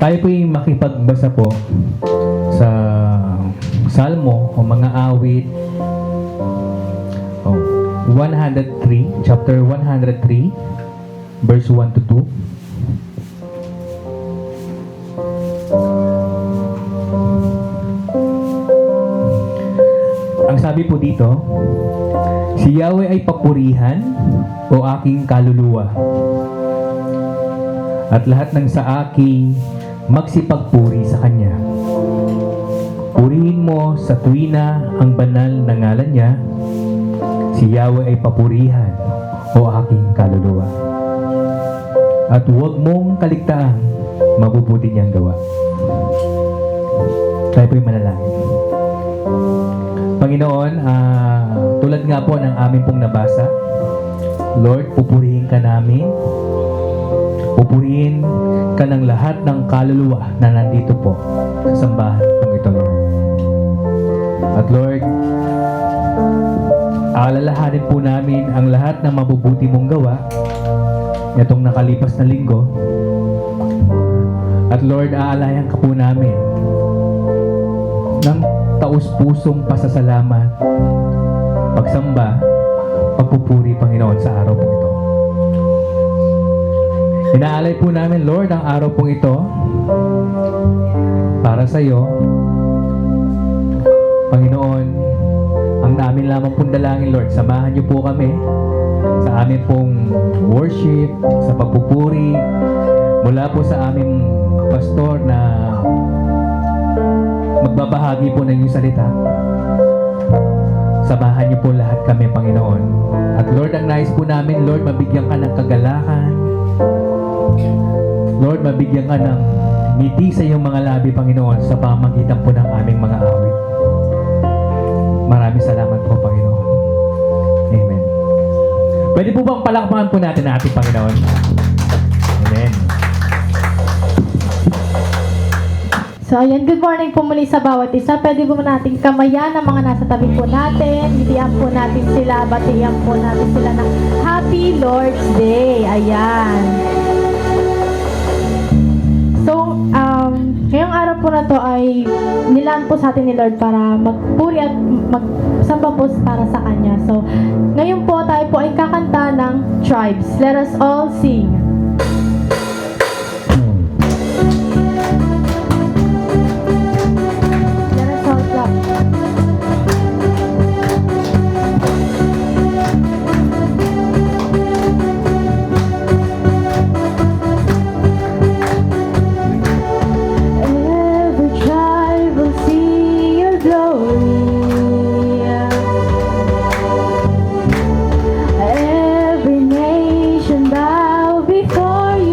Tayo po'y makipagbasa po sa Salmo o mga awit 103, chapter 103, verse 1 to 2. Ang sabi po dito, si Yahweh ay papurihan o aking kaluluwa, at lahat ng saaki magsipagpuri sa Kanya. Purihin mo sa tuwina ang banal na ngalan niya. Si Yahweh ay papurihan o aking kaluluwa, at huwag mong kaligtaan mabubuti niyang gawa. Tayo po'y manalangin. Panginoon, tulad nga po ng amin pong nabasa, Lord, pupurihin ka namin. Pupurihin ka ng lahat ng kaluluwa na nandito po sa sambahan pong ito, Lord. At Lord, aalalahanin po namin ang lahat ng mabubuti mong gawa itong nakalipas na linggo. At Lord, aalayan ka po namin ng taus-pusong pasasalamat, pagsamba, pagpupuri, Panginoon, sa araw pong ito. Inaalay po namin, Lord, ang araw pong ito para sa iyo. Panginoon, ang namin lamang pong dalangin, Lord, samahan niyo po kami sa amin pong worship, sa pagpupuri, mula po sa aming pastor na magbabahagi po ng iyong salita. Samahan niyo po lahat kami, Panginoon. At Lord, ang nais po namin, Lord, mabigyan ka ng kagalakan. Lord, mabigyan ka ng ngiti sa iyong mga labi, Panginoon, sa pamamagitan po ng aming mga awit. Maraming salamat po, Panginoon. Amen. Pwede po bang palakpakan po natin ang ating Panginoon? Amen. So, ayan, good morning po muli sa bawat isa. Pwede po natin kamayan ang mga nasa tabi po natin. Bitiyan po natin sila, batiyan po natin sila ng Happy Lord's Day. Ayan. So, ngayong araw po na to ay nilaan po sa atin ni Lord para magpuri at magsamba po para sa Kanya. So, ngayon po tayo po ay kakanta ng Tribes. Let us all sing. Every nation bow before you.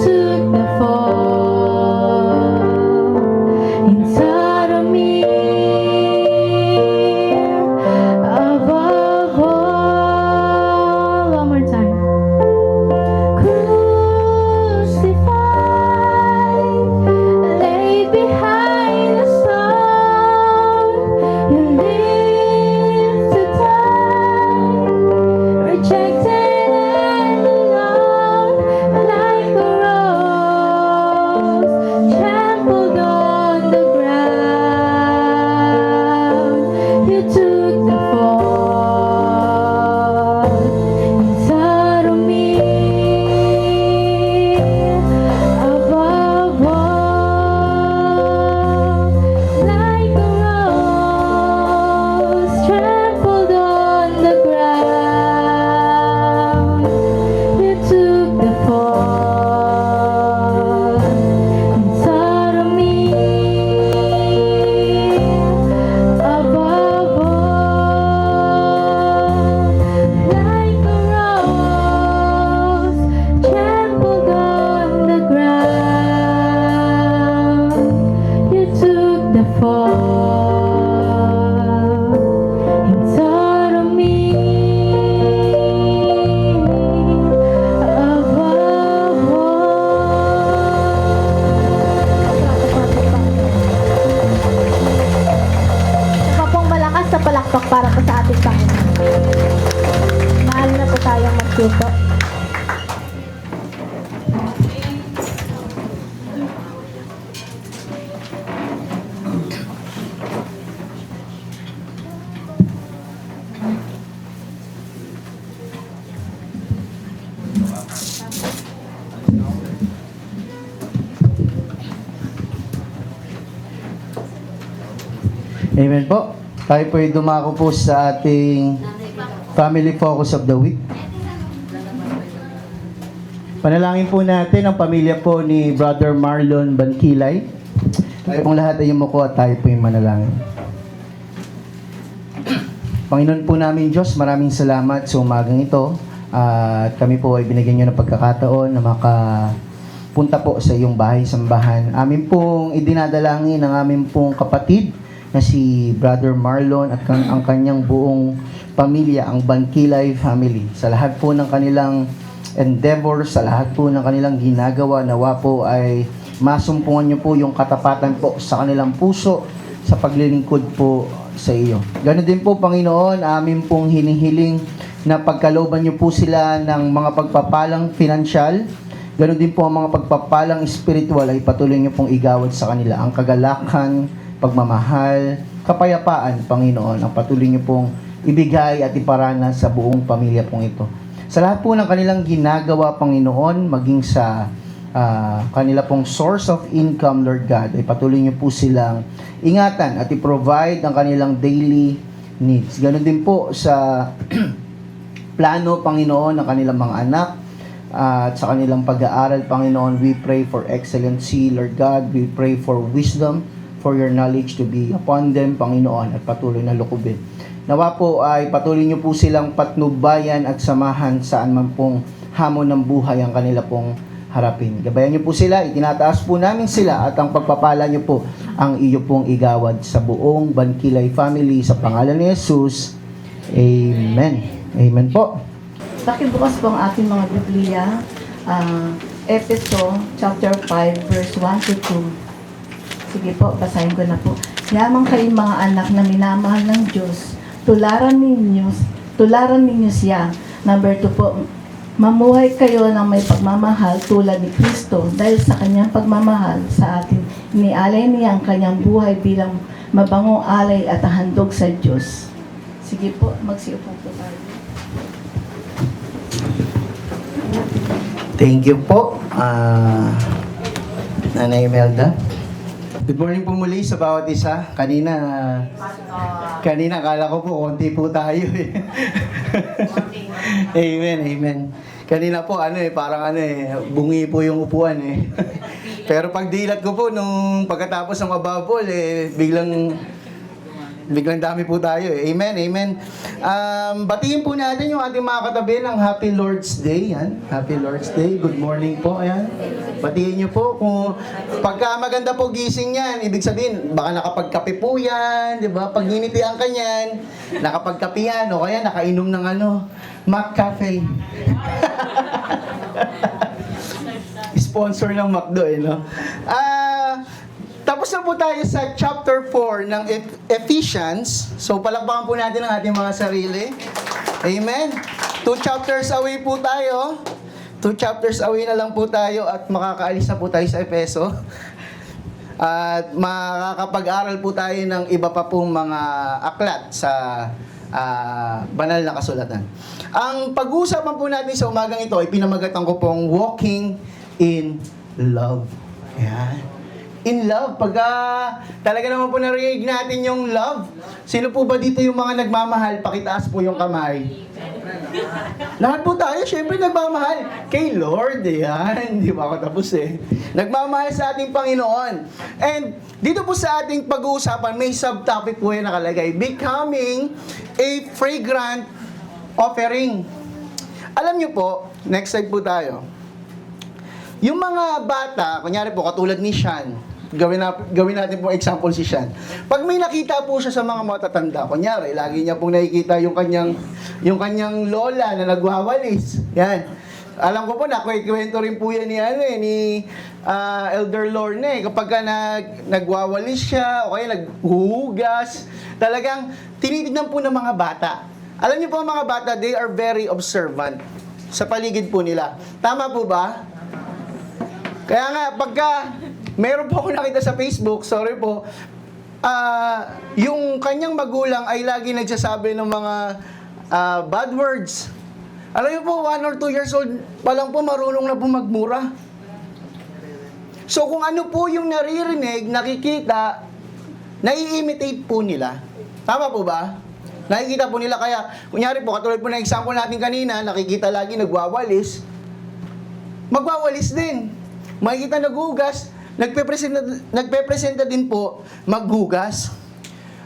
took the fall inside of me. Above all, one more time. Crucified, laid behind the stone, you lived to die, rejected and alone, like a rose trampled on the ground. You took the fall inside of me. Above all, like a rose trampled on the ground. You took the fall inside of me. Above all, like a rose trampled on the ground. You took the fall inside of me. Above all. Isa pa pong malakas na palakpak para po sa ating Panginoon. Mahal na po tayong magsuko. Amen po. Tayo po ay dumako po sa ating Family Focus of the Week. Panalangin po natin ang pamilya po ni Brother Marlon Bankilay. Tayo pong lahat ay yumuko at tayo po ay manalangin. Panginoon po namin Diyos, maraming salamat sa umagang ito. At kami po ay binigyan nyo ng pagkakataon na makapunta po sa iyong bahay-sambahan. Amin pong idinadalangin ang aming pong kapatid na si Brother Marlon at ang kanyang buong pamilya, ang Bankilay family. Sa lahat po ng kanilang endeavor, sa lahat po ng kanilang ginagawa, nawa po ay masumpungan niyo po yung katapatan po sa kanilang puso sa paglilingkod po sa iyo. Ganon din po, Panginoon, amin pong hinihiling na pagkalooban niyo po sila ng mga pagpapalang pinansyal. Ganon din po ang mga pagpapalang spiritual ay patuloy niyo pong igawad sa kanila. Ang kagalakan, pagmamahal, kapayapaan, Panginoon, ang patuloy niyo pong ibigay at iparana sa buong pamilya pong ito. Sa lahat po ng kanilang ginagawa, Panginoon, maging sa kanila pong source of income, Lord God, ay patuloy niyo po silang ingatan at i-provide ang kanilang daily needs. Ganon din po sa plano, Panginoon, ng kanilang mga anak at sa kanilang pag-aaral, Panginoon. We pray for excellency, Lord God. We pray for wisdom, for your knowledge to be upon them, Panginoon, at patuloy na lukubin. Nawa po ay patuloy niyo po silang patnubayan at samahan saan man pong hamon ng buhay ang kanila pong harapin. Gabayan niyo po sila, itinataas po namin sila at ang pagpapala niyo po ang iyo pong igawad sa buong Bankilay family sa pangalan ni Jesus. Amen. Amen po. Pakibukas po ang ating mga Biblia, Efeso chapter 5 verse 1 to 2. Sige po, basahin ko na po. Yamang kayong mga anak na minamahal ng Diyos, tularan ninyo siya. Number 2 po, mamuhay kayo ng may pagmamahal tulad ni Kristo dahil sa kanyang pagmamahal sa atin. Inialay niya ang kanyang buhay bilang mabangong alay at handog sa Diyos. Sige po, magsiupo po tayo. Thank you po, Nanay Imelda. Good morning po muli sa bawat isa. Kanina akala ko po, konti po tayo eh. Amen, amen. Kanina po, parang bungi po yung upuan eh. Pero pag dilat ko po, nung pagkatapos ng mababol, biglang Biglang dami po tayo eh. Amen, amen. Batiin po natin yung ating mga katabi ng Happy Lord's Day. Yan. Happy Lord's Day. Good morning po. Ayan. Batiin nyo po. Kung pagka maganda po gising yan, ibig sabihin, baka nakapagkape po yan, di ba? Pag ginitian ka yan, nakapagkape yan, o kaya nakainom ng McCafe. Sponsor ng McDo eh, no? Tapos na po tayo sa chapter 4 ng Ephesians. So, palakpakan po natin ang ating mga sarili. Amen? 2 chapters away po tayo. 2 chapters away na lang po tayo at makakaalis na po tayo sa Efeso. At makakapag-aral po tayo ng iba pa pong mga aklat sa banal na kasulatan. Ang pag-uusapan po natin sa umagang ito ay pinamagatan ko pong Walking in Love. Ayan. In love, pagka talaga naman po narinig natin yung love, sino po ba dito yung mga nagmamahal? Pakitaas po yung kamay. Lahat po tayo, syempre nagmamahal kay Lord, yan. Di ba ako tapos eh. Nagmamahal sa ating Panginoon. And dito po sa ating pag-uusapan, may subtopic po yan nakalagay, Becoming a Fragrant Offering. Alam niyo po, next slide po tayo. Yung mga bata, kunyari po, katulad ni Sean, gawin natin po example si Sean. Pag may nakita po siya sa mga matatanda, kunyari, lagi niya pong nakikita yung kanyang lola na nagwawalis. Yan. Alam ko po, nakwento rin po yan ni Elder Lorne. Kapag ka nagwawalis siya, o kaya naghuhugas, talagang tinitignan po ng mga bata. Alam niyo po ang mga bata, they are very observant sa paligid po nila. Tama po ba? Kaya nga, pagka meron po ako nakita sa Facebook, sorry po, yung kanyang magulang ay lagi nagsasabi ng mga bad words. Alam niyo po, 1 or 2 years old pa lang po, marunong na po magmura. So kung ano po yung naririnig, nakikita, nai-imitate po nila. Tama po ba? Nakikita po nila, kaya, kunyari po, katulad po ng example natin kanina, nakikita lagi nagwawalis, magwawalis din. Makikita naghugas, nagpe-presenta din po maghugas.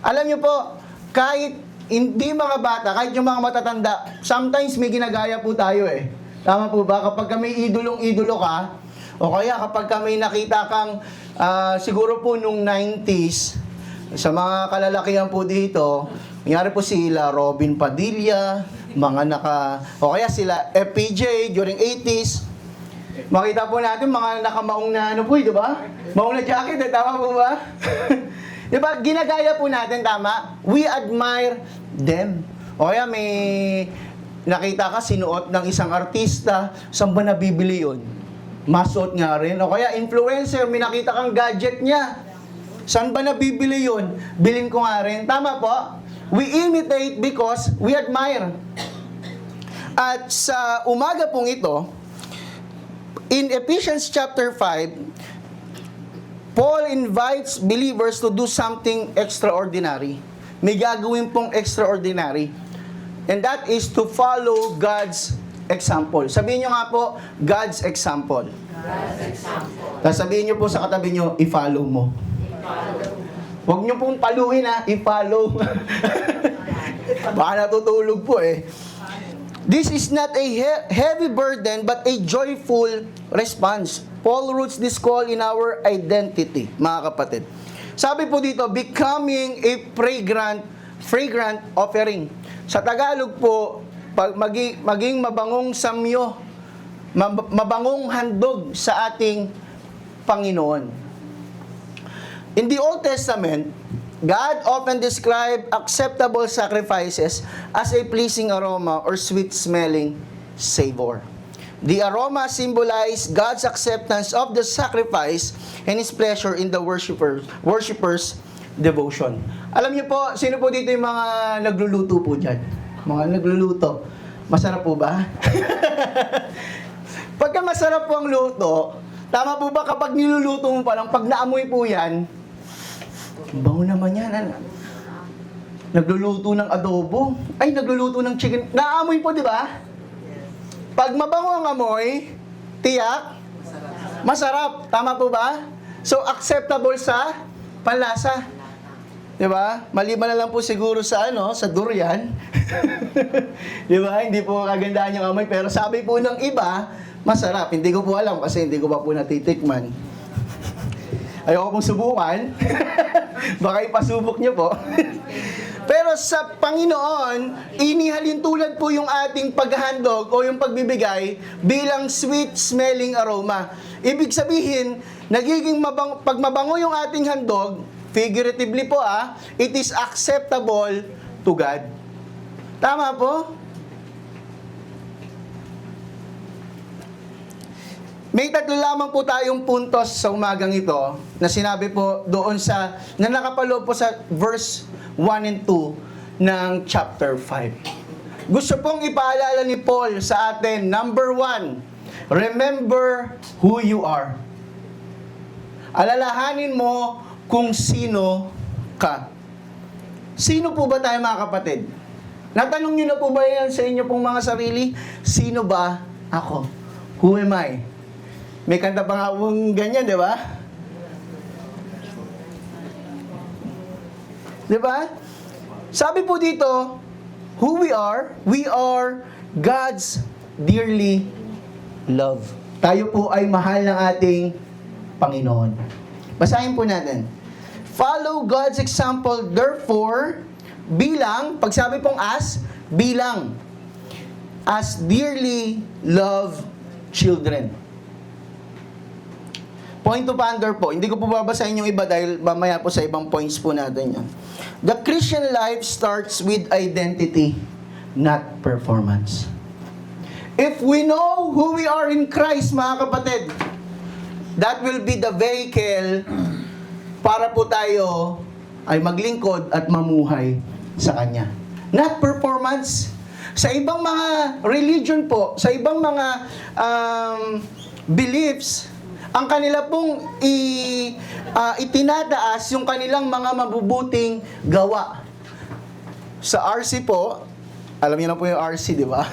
Alam niyo po, kahit hindi mga bata, kahit yung mga matatanda, sometimes may ginagaya po tayo eh. Tama po ba? Kapag may idolong-idolo ka, o kaya kapag may nakita kang siguro po nung 90s, sa mga kalalakihan po dito, nangyari po sila Robin Padilla, o kaya sila FPJ during 80s, makita po natin mga nakamaong na di ba? Maong na jacket, tama po ba? Di ba? Ginagaya po natin, tama? We admire them. O kaya may nakita ka sinuot ng isang artista, saan ba nabibili yun? Masuot nga rin. O kaya influencer, may nakita kang gadget niya. Saan ba nabibili yun? Bilin ko nga rin. Tama po? We imitate because we admire. At sa umaga pong ito, in Ephesians chapter 5, Paul invites believers to do something extraordinary. May gagawin pong extraordinary. And that is to follow God's example. Sabihin nyo nga po, God's example. God's example. Tapos sabihin nyo po sa katabi nyo, i-follow mo. Huwag nyo pong paluin i-follow. Baka natutulog po eh. This is not a heavy burden but a joyful response. Paul roots this call in our identity, mga kapatid. Sabi po dito, becoming a fragrant offering. Sa Tagalog po, maging mabangong samyo, mabangong handog sa ating Panginoon. In the Old Testament, God often described acceptable sacrifices as a pleasing aroma or sweet-smelling savor. The aroma symbolized God's acceptance of the sacrifice and His pleasure in the worshipper's devotion. Alam niyo po, sino po dito yung mga nagluluto po dyan? Mga nagluluto. Masarap po ba? Pagka masarap po ang luto, tama po ba kapag niluluto mo pa lang, pag naamoy po yan, bango naman yan. Nagluluto ng adobo. Ay, nagluluto ng chicken. Naamoy po, di ba? Pag mabango ang amoy, tiyak, masarap. Tama po ba? So, acceptable sa panlasa. 'Di ba? Maliban na lang po siguro sa sa durian. 'Di ba? Hindi po kagandahan yung amoy, pero sabi po ng iba, masarap. Hindi ko po alam kasi hindi ko pa po natitikman. Ayoko pong subukan. Baka ipasubok niyo po. Pero sa Panginoon, inihalin tulad po yung ating paghahandog o yung pagbibigay bilang sweet-smelling aroma. Ibig sabihin, nagiging pag mabango yung ating handog, figuratively po it is acceptable to God. Tama po? May tatlo lamang po tayong puntos sa umagang ito na sinabi po doon na nakapaloob po sa verse 1 and 2 ng chapter 5. Gusto pong ipaalala ni Paul sa atin, number 1, remember who you are. Alalahanin mo kung sino ka. Sino po ba tayo mga kapatid? Natanong niyo na po ba yan sa inyo pong mga sarili? Sino ba ako? Who am I? May kanta pa nga pong ganyan, di ba? Di ba? Sabi po dito, who we are God's dearly loved. Tayo po ay mahal ng ating Panginoon. Basahin po natin. Follow God's example, therefore, pag sabi pong bilang, as dearly loved children. Point to ponder po. Hindi ko po babasahin yung iba dahil mamaya po sa ibang points po natin yan. The Christian life starts with identity, not performance. If we know who we are in Christ, mga kapatid, that will be the vehicle para po tayo ay maglingkod at mamuhay sa Kanya. Not performance. Sa ibang mga religion po, sa ibang mga beliefs, ang kanila pong itinataas yung kanilang mga mabubuting gawa. Sa RC po, alam niyo na po yung RC, di ba?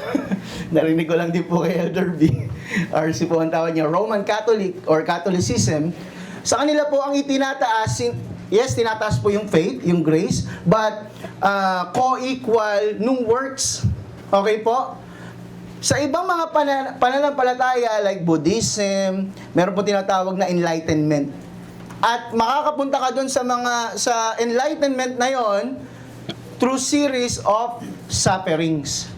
Narinig ko lang din po kay Elder B. RC po ang tawag niya, Roman Catholic or Catholicism. Sa kanila po ang itinataas, yes, tinataas po yung faith, yung grace, but co-equal nung works. Okay po? Sa ibang mga pananampalataya like Buddhism, meron po tinatawag na enlightenment. At makakapunta ka doon sa enlightenment na yon through series of sufferings.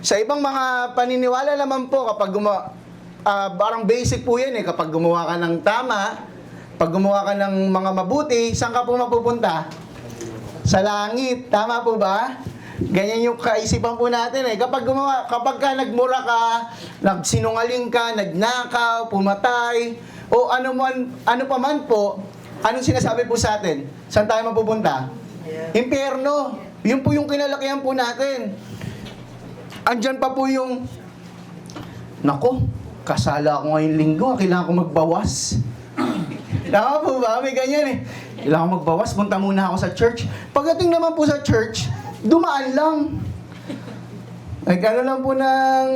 Sa ibang mga paniniwala naman po, kapag parang basic po yan kapag gumawa ka ng tama, pag gumawa ka ng mga mabuti, saan ka po mapupunta? Sa langit. Tama po ba? Ganyan yung kaisipan po natin Kapag ka nagmura ka, nagsinungaling ka, nagnakaw, pumatay, o ano pa man po, anong sinasabi po sa atin? Saan tayo mapupunta? Impyerno. Yun po yung kinalakihan po natin. Andyan pa po yung, nako, kasala ako ngayong linggo, kailangan ko magbawas. Tama po ba? May ganyan Kailangan ko magbawas, punta muna ako sa church. Pagdating naman po sa church, dumaan lang. Nagkano lang po ng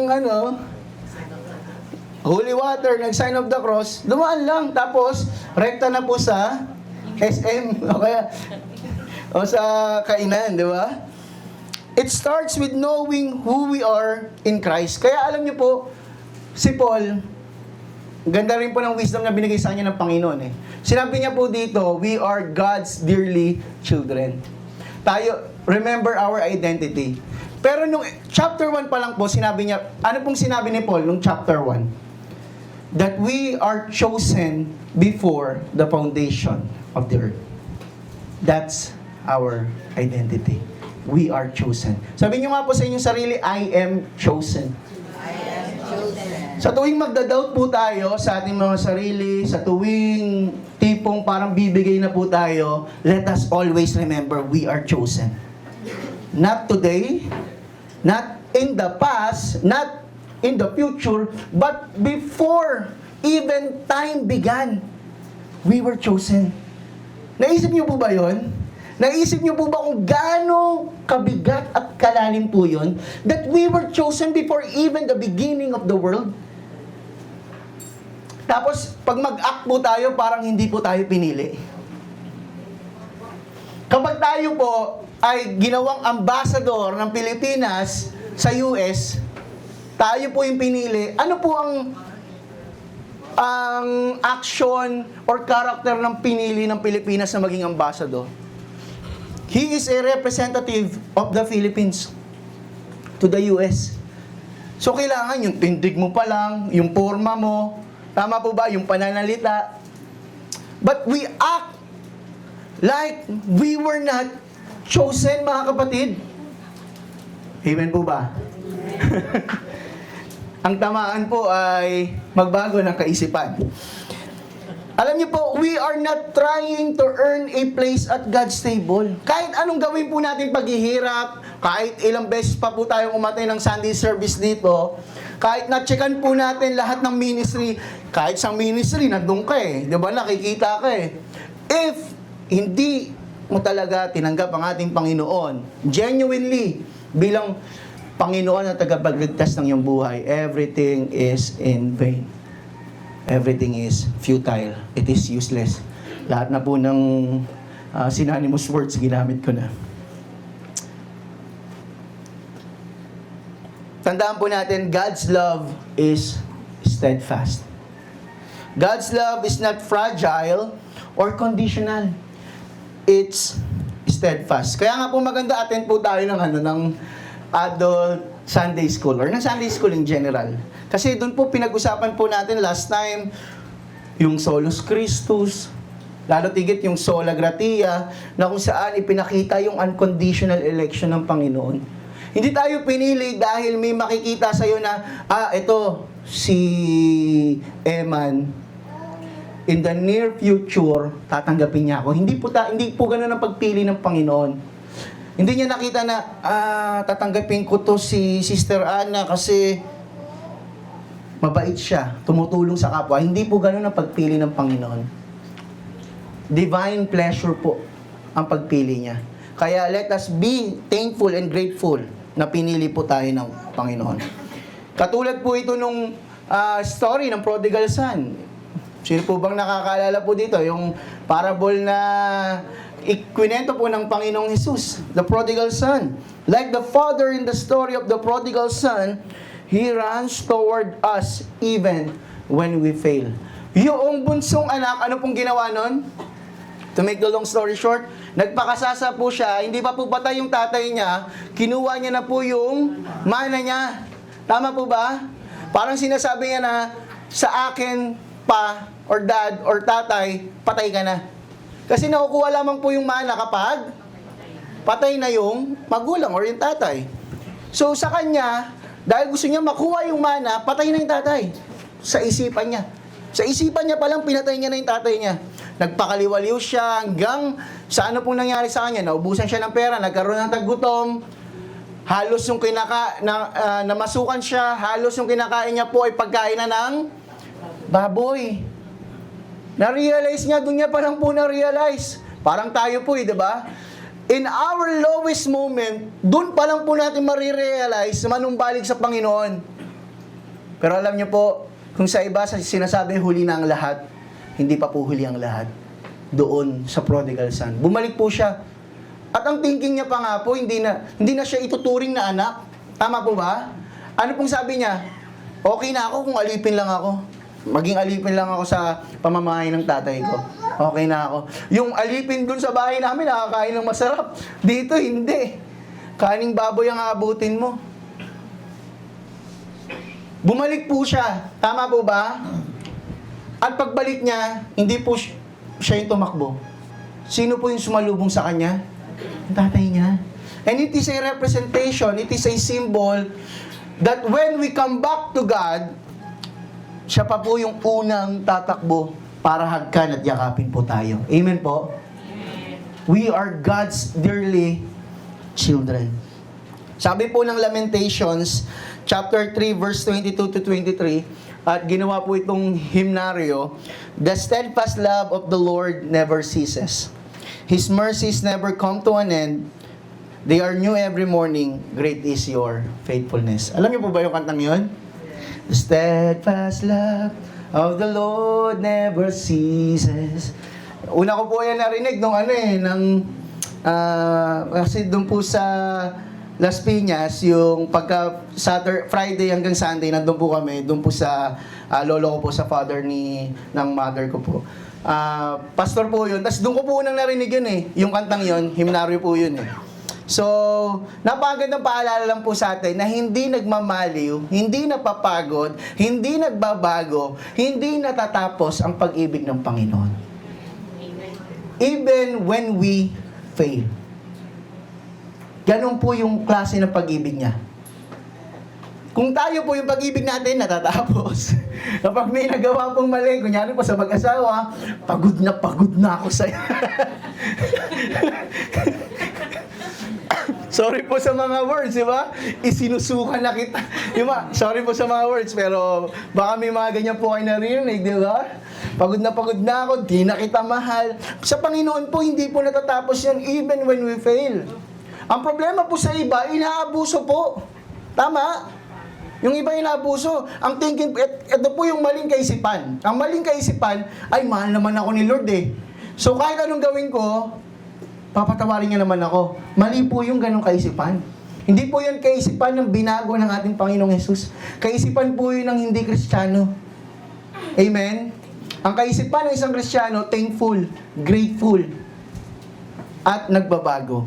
holy water, nag-sign of the cross, dumaan lang. Tapos, rekta na po sa SM. O sa kainan, di ba? It starts with knowing who we are in Christ. Kaya alam niyo po, si Paul, ganda rin po ng wisdom na binigay sa kanya ng Panginoon Sinabi niya po dito, we are God's dearly children. Tayo, remember our identity. Pero nung chapter 1 pa lang po, sinabi niya, ano pong sinabi ni Paul nung chapter 1? That we are chosen before the foundation of the earth. That's our identity. We are chosen. Sabi niyo nga po sa inyong sarili, I am chosen. Sa tuwing magda-doubt po tayo sa ating mga sarili, sa tuwing tipong parang bibigay na po tayo, let us always remember we are chosen. Not today, not in the past, not in the future, but before even time began, we were chosen. Naisip niyo po ba yun? Naisip niyo po ba kung gaano kabigat at kalalim po yun? That we were chosen before even the beginning of the world? Tapos, pag mag-act po tayo, parang hindi po tayo pinili. Kapag tayo po ay ginawang ambassador ng Pilipinas sa US, tayo po yung pinili, ano po ang action or character ng pinili ng Pilipinas na maging ambassador? He is a representative of the Philippines to the US. So, kailangan yung tindig mo pa lang, yung forma mo, tama po ba, yung pananalita. But we act like we were not chosen, mga kapatid. Amen po ba? Ang tamaan po ay magbago ng kaisipan. Alam niyo po, we are not trying to earn a place at God's table. Kahit anong gawin po natin paghihirap, kahit ilang beses pa po tayong umatay ng Sunday service dito, kahit na-checkan po natin lahat ng ministry, kahit sa ministry, nandun ka eh. Di ba? Nakikita ka eh. If hindi mo talaga tinanggap ang ating Panginoon, genuinely, bilang Panginoon at tagapagligtas ng iyong buhay, everything is in vain. Everything is futile. It is useless. Lahat na po ng synonymous words ginamit ko na. Tandaan po natin, God's love is steadfast. God's love is not fragile or conditional. It's steadfast. Kaya nga po maganda attend po tayo ng adult Sunday school or ng Sunday school in general. Kasi doon po pinag-usapan po natin last time yung Solus Christus, lalo tigit yung Sola Gratia, na kung saan ipinakita yung unconditional election ng Panginoon. Hindi tayo pinili dahil may makikita sa'yo na, ito, si Eman, in the near future, tatanggapin niya ako. Hindi po ganun ang pagpili ng Panginoon. Hindi niya nakita na, tatanggapin ko to si Sister Anna kasi mabait siya, tumutulong sa kapwa. Hindi po ganun ang pagpili ng Panginoon. Divine pleasure po ang pagpili niya. Kaya let us be thankful and grateful na pinili po tayo ng Panginoon. Katulad po ito nung story ng prodigal son. Sino po bang nakakaalala po dito? Yung parable na ikwinento po ng Panginoong Jesus, the prodigal son. Like the father in the story of the prodigal son, he runs toward us even when we fail. Yung bunsong anak, ano pong ginawa nun? To make the long story short, nagpakasasa po siya, hindi pa po patay yung tatay niya, kinuha niya na po yung mana niya. Tama po ba? Parang sinasabi niya na, sa akin pa, or dad, or tatay, patay ka na. Kasi nakukuha lamang po yung mana kapag patay na yung magulang or yung tatay. So sa kanya, dahil gusto niya makuha yung mana, patay na yung tatay. Sa isipan niya. Sa isipan niya palang pinatay niya na yung tatay niya. Nagpakaliwaliw siya hanggang sa ano pong nangyari sa kanya. Naubusan siya ng pera, nagkaroon ng taggutom. Halos yung namasukan siya, halos yung kinakain niya po ay pagkain na ng baboy. Na-realize niya, doon niya parang po na-realize. Parang tayo po di ba? In our lowest moment, doon pa lang po natin marirealize na manumbalik sa Panginoon. Pero alam niyo po, kung sa iba sinasabi huli na ang lahat, hindi pa po huli ang lahat. Doon sa prodigal son. Bumalik po siya. At ang thinking niya pa nga po, hindi na siya ituturing na anak. Tama po ba? Ano pong sabi niya? Okay na ako kung alipin lang ako. Maging alipin lang ako sa pamamahay ng tatay ko. Okay na ako. Yung alipin dun sa bahay namin, nakakain ng masarap. Dito, hindi. Kaning baboy ang aabutin mo. Bumalik po siya. Tama po ba? At pagbalik niya, hindi po siya yung tumakbo. Sino po yung sumalubong sa kanya? Ang tatay niya. And it is a representation, it is a symbol that when we come back to God, siya pa po yung unang tatakbo para hagkan at yakapin po tayo. Amen po? We are God's dearly children. Sabi po ng Lamentations, chapter 3, verse 22 to 23, at ginawa po itong hymnaryo, the steadfast love of the Lord never ceases. His mercies never come to an end. They are new every morning. Great is your faithfulness. Alam niyo po ba yung kantang yun? The steadfast love of the Lord never ceases. Una ko po yan narinig nung Kasi doon po sa Las Piñas, yung pagka Friday hanggang Sunday, nandun po kami, doon po sa lolo ko po, sa father ng mother ko po. Pastor po yun. Tapos doon ko po unang narinig yun eh. Yung kantang yun, himnaryo po yun eh. So, napakagandang paalala lang po sa atin na hindi nagmamaliw, hindi napapagod, hindi nagbabago, hindi natatapos ang pag-ibig ng Panginoon. Even when we fail. Ganon po yung klase ng pag-ibig niya. Kung tayo po yung pag-ibig natin, natatapos. Kapag may nagawa pong mali, kunyari po sa mag-asawa, pagod na ako sa'yo. Sorry po sa mga words, di ba? Isinusukan na kita. Sorry po sa mga words, pero baka may mga ganyan po kayo narinig, di ba? Pagod na ako, di na kita mahal. Sa Panginoon po, hindi po natatapos yan even when we fail. Ang problema po sa iba, inaabuso po. Tama? Yung iba inaabuso. Ang thinking, ito po yung maling kaisipan. Ang maling kaisipan, ay mahal naman ako ni Lord eh. So kahit anong gawin ko, papatawarin niya naman ako. Mali po yung ganong kaisipan. Hindi po yun kaisipan ng binago ng ating Panginoong Hesus. Kaisipan po yun ng hindi Kristiyano. Amen? Ang kaisipan ng isang Kristiyano, thankful, grateful, at nagbabago.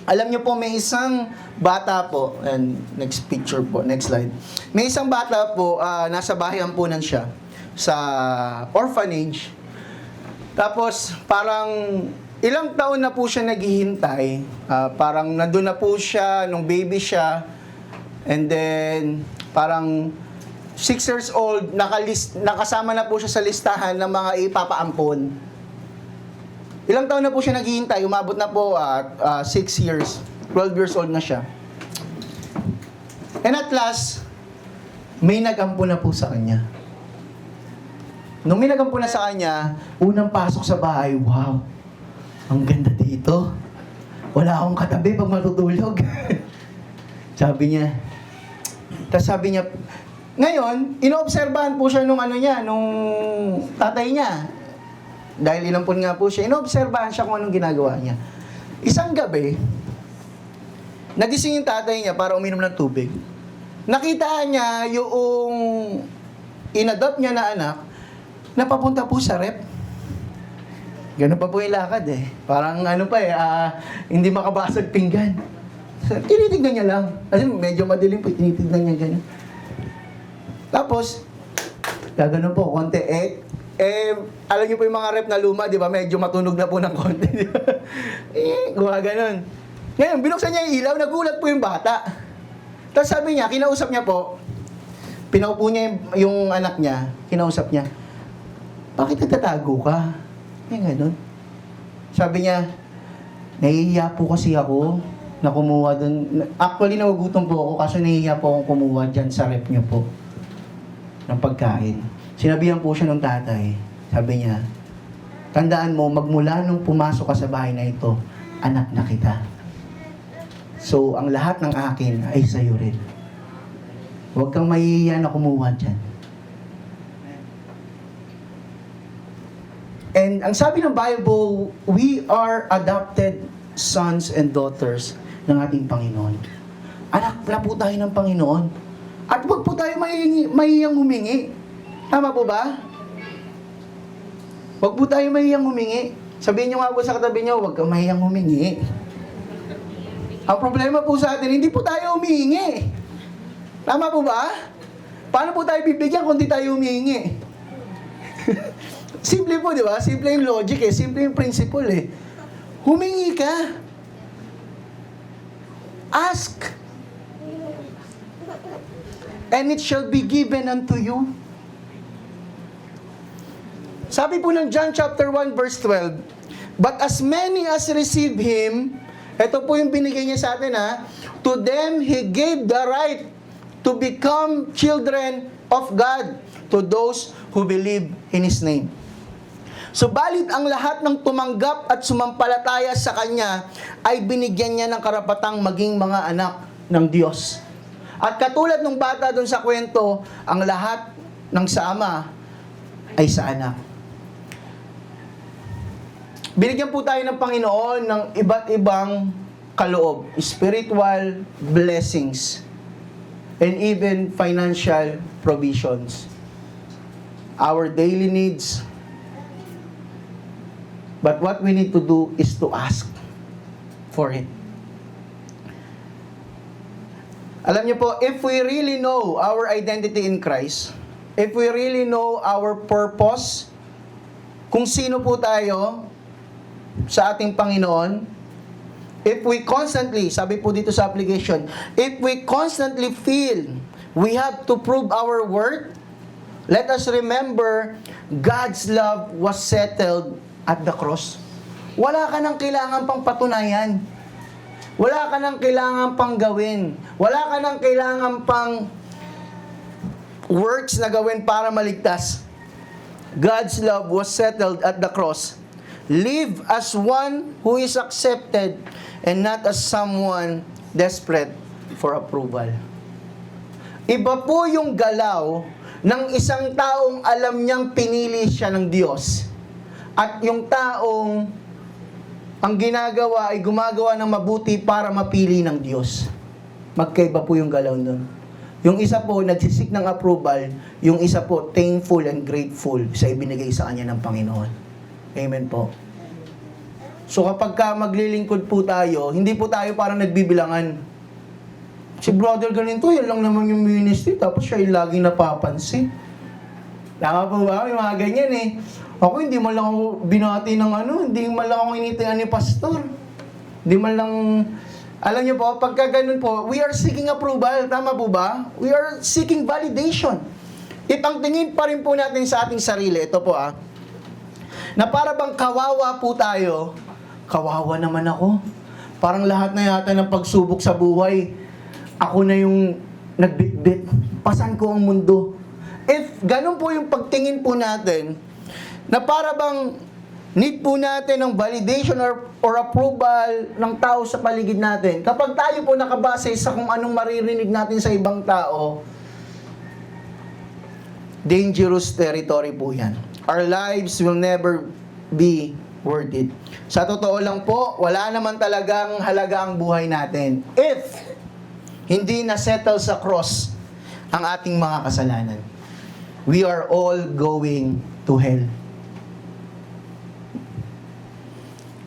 Alam niyo po, may isang bata po, and next picture po, next slide. May isang bata po, nasa bahayan siya, sa orphanage. Tapos, parang ilang taon na po siya naghihintay. Parang nandun na po siya, nung baby siya. And then, parang 6 years old, nakasama na po siya sa listahan ng mga ipapaampon. Ilang taon na po siya naghihintay, umabot na po 6 years, 12 years old na siya. And at last, may nag-ampon na po sa kanya. Nung may nag-ampon na sa kanya, unang pasok sa bahay, wow, ang ganda dito. Wala akong katabi pag matutulog. Sabi niya. Tapos sabi niya, ngayon, inoobserbahan po siya nung tatay niya. Dahil inampun nga po siya, inoobserbahan siya kung anong ginagawa niya. Isang gabi, nagising yung tatay niya para uminom ng tubig. Nakita niya yung inadopt niya na anak na papunta po sa rep. Ganun pa po yung lakad eh. Parang hindi makabasag pinggan. Tinitignan niya lang. Kasi medyo madilim po, tinitignan niya ganun. Tapos, gano'n po, konti. Alam niyo po yung mga rep na luma, di ba? Medyo matunog na po ng konti, di ba? Gawa ganun. Ngayon, binuksan niya yung ilaw, nagulat po yung bata. Tapos sabi niya, kinausap niya po, pinaupo niya yung anak niya, kinausap niya, bakit nagtatago ka? Ganun. Sabi niya, nahihiya po kasi ako na kumuha dun. Actually, nagugutom po ako kasi nahihiya po akong kumuha dyan sa rep niyo po ng pagkain. Sinabihan po siya ng tatay. Sabi niya, tandaan mo, magmula nung pumasok ka sa bahay na ito, anak na kita. So, ang lahat ng akin ay sa'yo rin. Huwag kang mahihiya na kumuha dyan. And ang sabi ng Bible, we are adopted sons and daughters ng ating Panginoon. Anak na po tayo ng Panginoon. At huwag po tayo mahihiyang humingi. Tama po ba? Huwag po tayo mahihiyang humingi. Sabihin nyo nga po sa katabi nyo, huwag kang mahihiyang humingi. Ang problema po sa atin, hindi po tayo humihingi. Tama po ba? Paano po tayo bibigyan kung di tayo humihingi? Simple po, di ba? Simple yung logic eh. Simple yung principle eh. Humingi ka. Ask. And it shall be given unto you. Sabi po ng John chapter 1 verse 12, but as many as receive Him, ito po yung binigay niya sa atin to them He gave the right to become children of God, to those who believe in His name. Subalit ang lahat ng tumanggap at sumampalataya sa Kanya ay binigyan niya ng karapatang maging mga anak ng Diyos. At katulad ng bata doon sa kwento, ang lahat ng sa Ama ay sa anak. Binigyan po tayo ng Panginoon ng iba't ibang kaloob, spiritual blessings, and even financial provisions. Our daily needs. But what we need to do is to ask for it. Alam niyo po, if we really know our identity in Christ, if we really know our purpose, kung sino po tayo sa ating Panginoon, if we constantly, sabi po dito sa application, if we constantly feel we have to prove our worth, let us remember God's love was settled at the cross. Wala ka nang kailangan pang patunayan. Wala ka nang kailangan pang gawin. Wala ka nang kailangan pang works na gawin para maligtas. God's love was settled at the cross. Live as one who is accepted and not as someone desperate for approval. Iba po yung galaw ng isang taong alam niyang pinili siya ng Diyos at yung taong ang ginagawa ay gumagawa ng mabuti para mapili ng Diyos. Magkaiba po yung galaw nun. Yung isa po nagsisik ng approval, yung isa po thankful and grateful sa ibinigay sa kanya ng Panginoon. Amen po. So kapag ka maglilingkod po tayo, hindi po tayo parang nagbibilangan. Si brother ganito, yan lang naman yung ministry, tapos siya yung laging napapansin. Tama po ba? May mga ganyan eh. Ako hindi man lang ako binati ng hindi man lang ako initingan ni pastor. Hindi man lang, alam niyo po, pagka ganun po, we are seeking approval. Tama po ba? We are seeking validation. Ang tingin pa rin po natin sa ating sarili, ito po na para bang kawawa po tayo, kawawa naman ako. Parang lahat na yata ng pagsubok sa buhay, ako na yung nagbitbit. Pasan ko ang mundo. If ganun po yung pagtingin po natin, na para bang need po natin ng validation or approval ng tao sa paligid natin. Kapag tayo po nakabase sa kung anong maririnig natin sa ibang tao, dangerous territory po yan. Our lives will never be worth it. Sa totoo lang po, wala naman talagang halaga ang buhay natin if hindi na-settle sa cross ang ating mga kasalanan. We are all going to hell.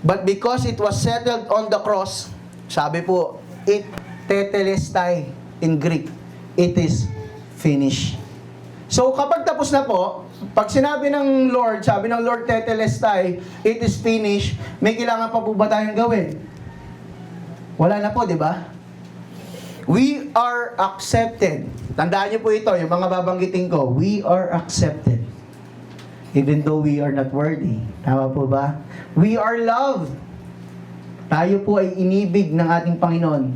But because it was settled on the cross, sabi po, it tetelestai in Greek. It is finished. So kapag tapos na po, pag sinabi ng Lord, sabi ng Lord tetelestai, it is finished, may kailangan pa po ba tayong gawin? Wala na po, di ba? We are accepted. Tandaan niyo po ito, yung mga babanggitin ko. We are accepted. Even though we are not worthy. Tama po ba? We are loved. Tayo po ay inibig ng ating Panginoon.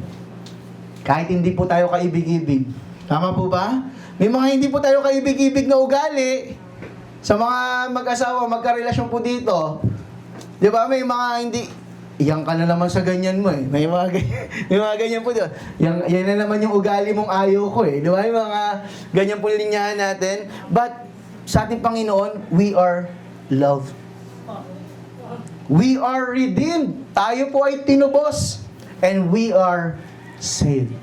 Kahit hindi po tayo kaibig-ibig. Tama po ba? May mga hindi po tayo kaibig-ibig na ugali. Sa mga mag-asawa, magkarelasyon po dito. Di ba? May mga hindi... Iyan ka na naman sa ganyan mo eh. May mga ganyan po dito. Yan na naman yung ugali mong ayaw ko eh. Di ba? May mga ganyan po linyahan natin. But sa ating Panginoon, we are loved. We are redeemed. Tayo po ay tinubos. And we are saved.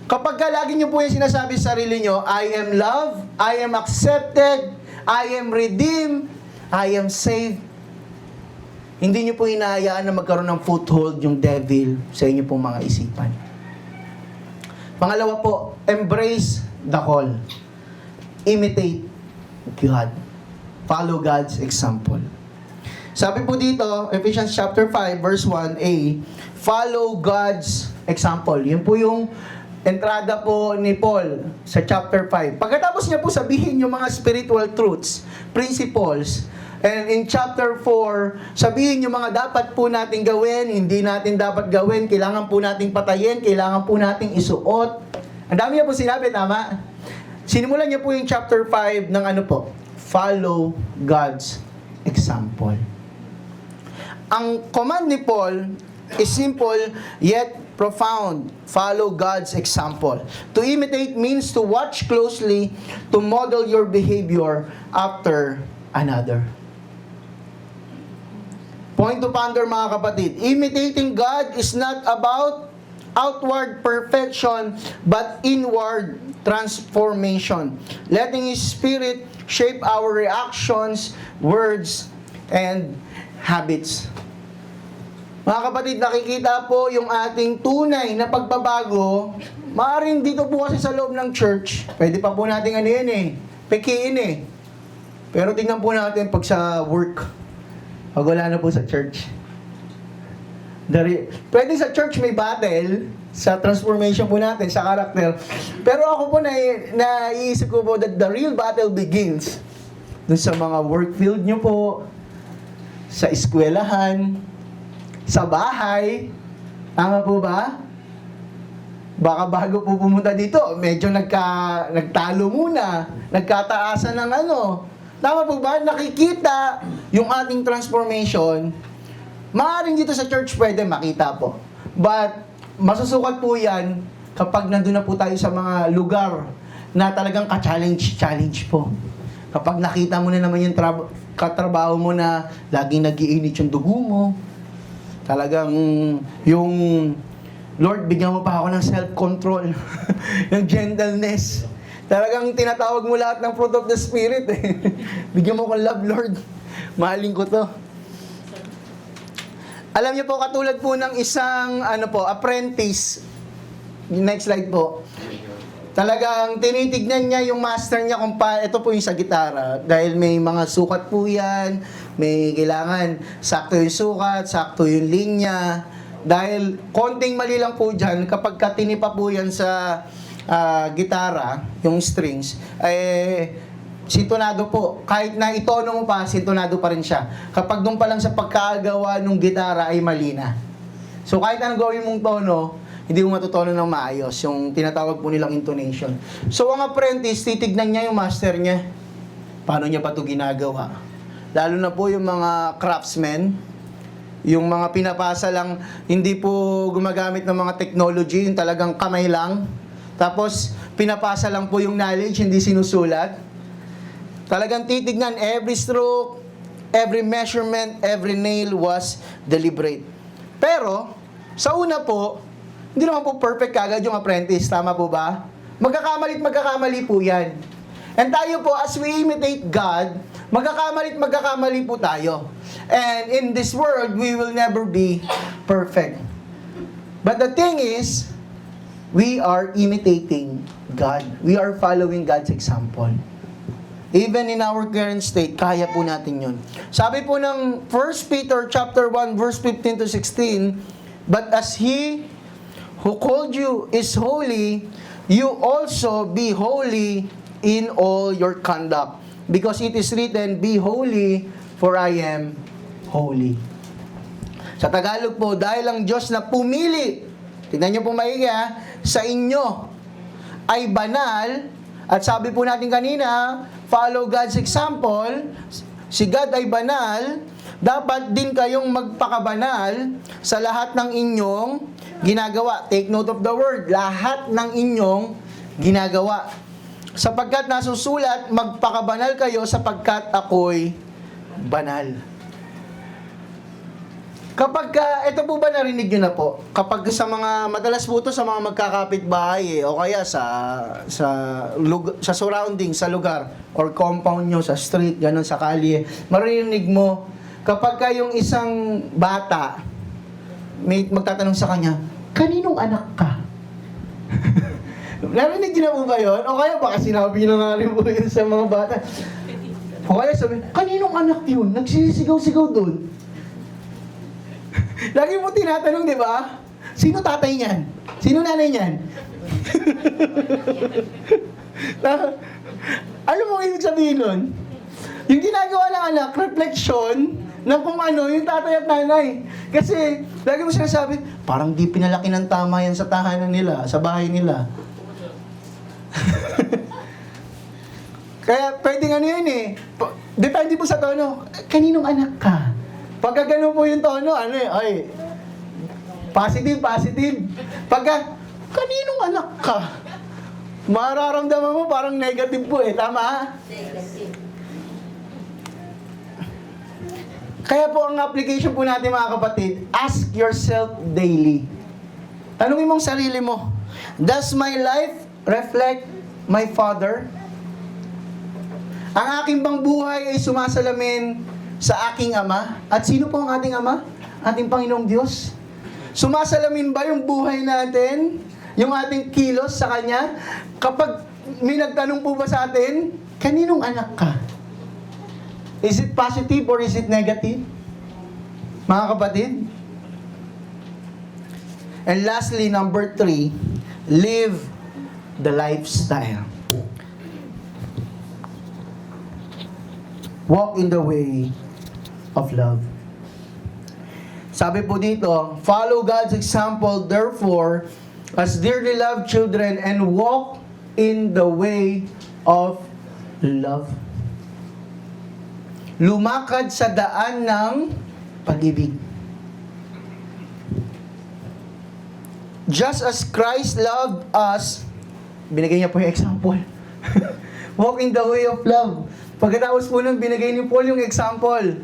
Kapag lagi nyo po yung sinasabi sa sarili nyo, I am loved, I am accepted, I am redeemed, I am saved. Hindi nyo po hinahayaan na magkaroon ng foothold yung devil sa inyo pong mga isipan. Pangalawa po, embrace the call. Imitate God. Follow God's example. Sabi po dito, Ephesians chapter 5, verse 1a, follow God's example. Yun po yung entrada po ni Paul sa chapter 5. Pagkatapos niya po sabihin yung mga spiritual truths, principles, and in chapter 4, sabihin yung mga dapat po natin gawin, hindi natin dapat gawin, kailangan po natin patayin, kailangan po natin isuot. Ang dami niya po sinabi, tama? Sinimulan niya po yung chapter 5 ng follow God's example. Ang command ni Paul is simple yet profound. Follow God's example. To imitate means to watch closely, to model your behavior after another. Point to ponder mga kapatid. Imitating God is not about outward perfection but inward transformation. Letting His Spirit shape our reactions, words, and habits. Mga kapatid, nakikita po yung ating tunay na pagbabago. Maaaring dito po kasi sa loob ng church, pwede pa po natin ano yun pekiin Pero tingnan po natin pag sa work, pag wala na po sa church. Pwede sa church may battle, sa transformation po natin, sa karakter. Pero ako po naiisip ko po that the real battle begins dun sa mga work field nyo po, sa eskwelahan, sa bahay. Tama po ba? Baka bago po pumunta dito, medyo nagtalo muna, nagkataasan ng ano. Tama po ba? Nakikita yung ating transformation. Maaaring dito sa church pwede makita po. But masusukat po yan kapag nandun na po tayo sa mga lugar na talagang ka-challenge po. Kapag nakita mo na naman yung katrabaho mo na laging nag-iinit yung dugo mo, talagang yung Lord, bigyan mo pa ako ng self-control, ng gentleness. Talagang tinatawag mo lahat ng fruit of the Spirit Bigyan mo ko love, Lord. Mahalin ko to. Alam niyo po, katulad po ng isang apprentice. Next slide po. Talagang tinitignan niya yung master niya kung ito po yung sa gitara. Dahil may mga sukat po yan, may kailangan sakto yung sukat, sakto yung linya. Dahil konting mali lang po dyan, kapag katinipa po yan sa gitara, yung strings, sintonado po. Kahit na itono mo pa, sintonado pa rin siya. Kapag doon pa lang sa pagkagawa ng gitara ay mali na. So kahit anong gawin mong tono, hindi mo matutono ng maayos. Yung tinatawag po nilang intonation. So ang apprentice, titignan niya yung master niya. Paano niya pa ito ginagawa? Lalo na po yung mga craftsmen, yung mga pinapasa lang, hindi po gumagamit ng mga technology, yung talagang kamay lang. Tapos, pinapasa lang po yung knowledge, hindi sinusulat. Talagang titignan, every stroke, every measurement, every nail was deliberate. Pero, sa una po, hindi naman po perfect kagad yung apprentice, tama po ba? Magkakamali po yan. And tayo po, as we imitate God, magkakamali po tayo. And in this world, we will never be perfect. But the thing is, we are imitating God. We are following God's example. Even in our current state, kaya po natin yun. Sabi po ng 1 Peter chapter 1, verse 15 to 16, but as He who called you is holy, you also be holy in all your conduct. Because it is written, be holy, for I am holy. Sa Tagalog po, dahil ang Diyos na pumili, tignan nyo po maigi sa inyo ay banal, at sabi po natin kanina, follow God's example, si God ay banal, dapat din kayong magpakabanal sa lahat ng inyong ginagawa. Take note of the word, lahat ng inyong ginagawa. Sapagkat nasusulat, magpakabanal kayo sapagkat ako'y banal. Kapag, ito po ba narinig nyo na po? Kapag sa mga, madalas po ito sa mga magkakapit-bahay o kaya sa surrounding, sa lugar, or compound nyo, sa street, ganun, sa kalye, marinig mo, kapag yung isang bata, may magtatanong sa kanya, kaninong anak ka? Narinig nyo na po ba yun? O kaya baka sinabi nyo na nga rin po yun sa mga bata. O kaya sabi, kaninong anak yun? Nagsisigaw-sigaw doon. Lagi mo tinatanong, di ba? Sino tatay niyan? Sino nanay niyan? Alam mo ibig sabihin nun? Yung ginagawa ng anak, reflection ng kung ano, yung tatay at nanay. Kasi, lagi mo sinasabi, parang di pinalaki ng tama yan sa tahanan nila, sa bahay nila. Kaya, pwedeng ano yun depende po sa tono. Kaninong anak ka? Pagka ganun po yung tono, ay, positive. Pagka, kaninong anak ka? Mararamdaman mo parang negative po tama? Negative. Kaya po ang application po natin mga kapatid, ask yourself daily. Tanungin mong sarili mo, does my life reflect my Father? Ang aking bang buhay ay sumasalamin sa aking Ama? At sino po ang ating Ama? Ating Panginoong Diyos. Sumasalamin ba yung buhay natin? Yung ating kilos sa Kanya? Kapag may nagtanong po ba sa atin, kaninong anak ka? Is it positive or is it negative? Mga kapatid? And lastly, number 3, live the lifestyle. Walk in the way of love. Sabi po dito, follow God's example, therefore, as dearly loved children, and walk in the way of love. Lumakad sa daan ng pag-ibig. Just as Christ loved us, binigay niya po yung example. Walk in the way of love. Pagkatapos po nun, binigay ni Paul yung example.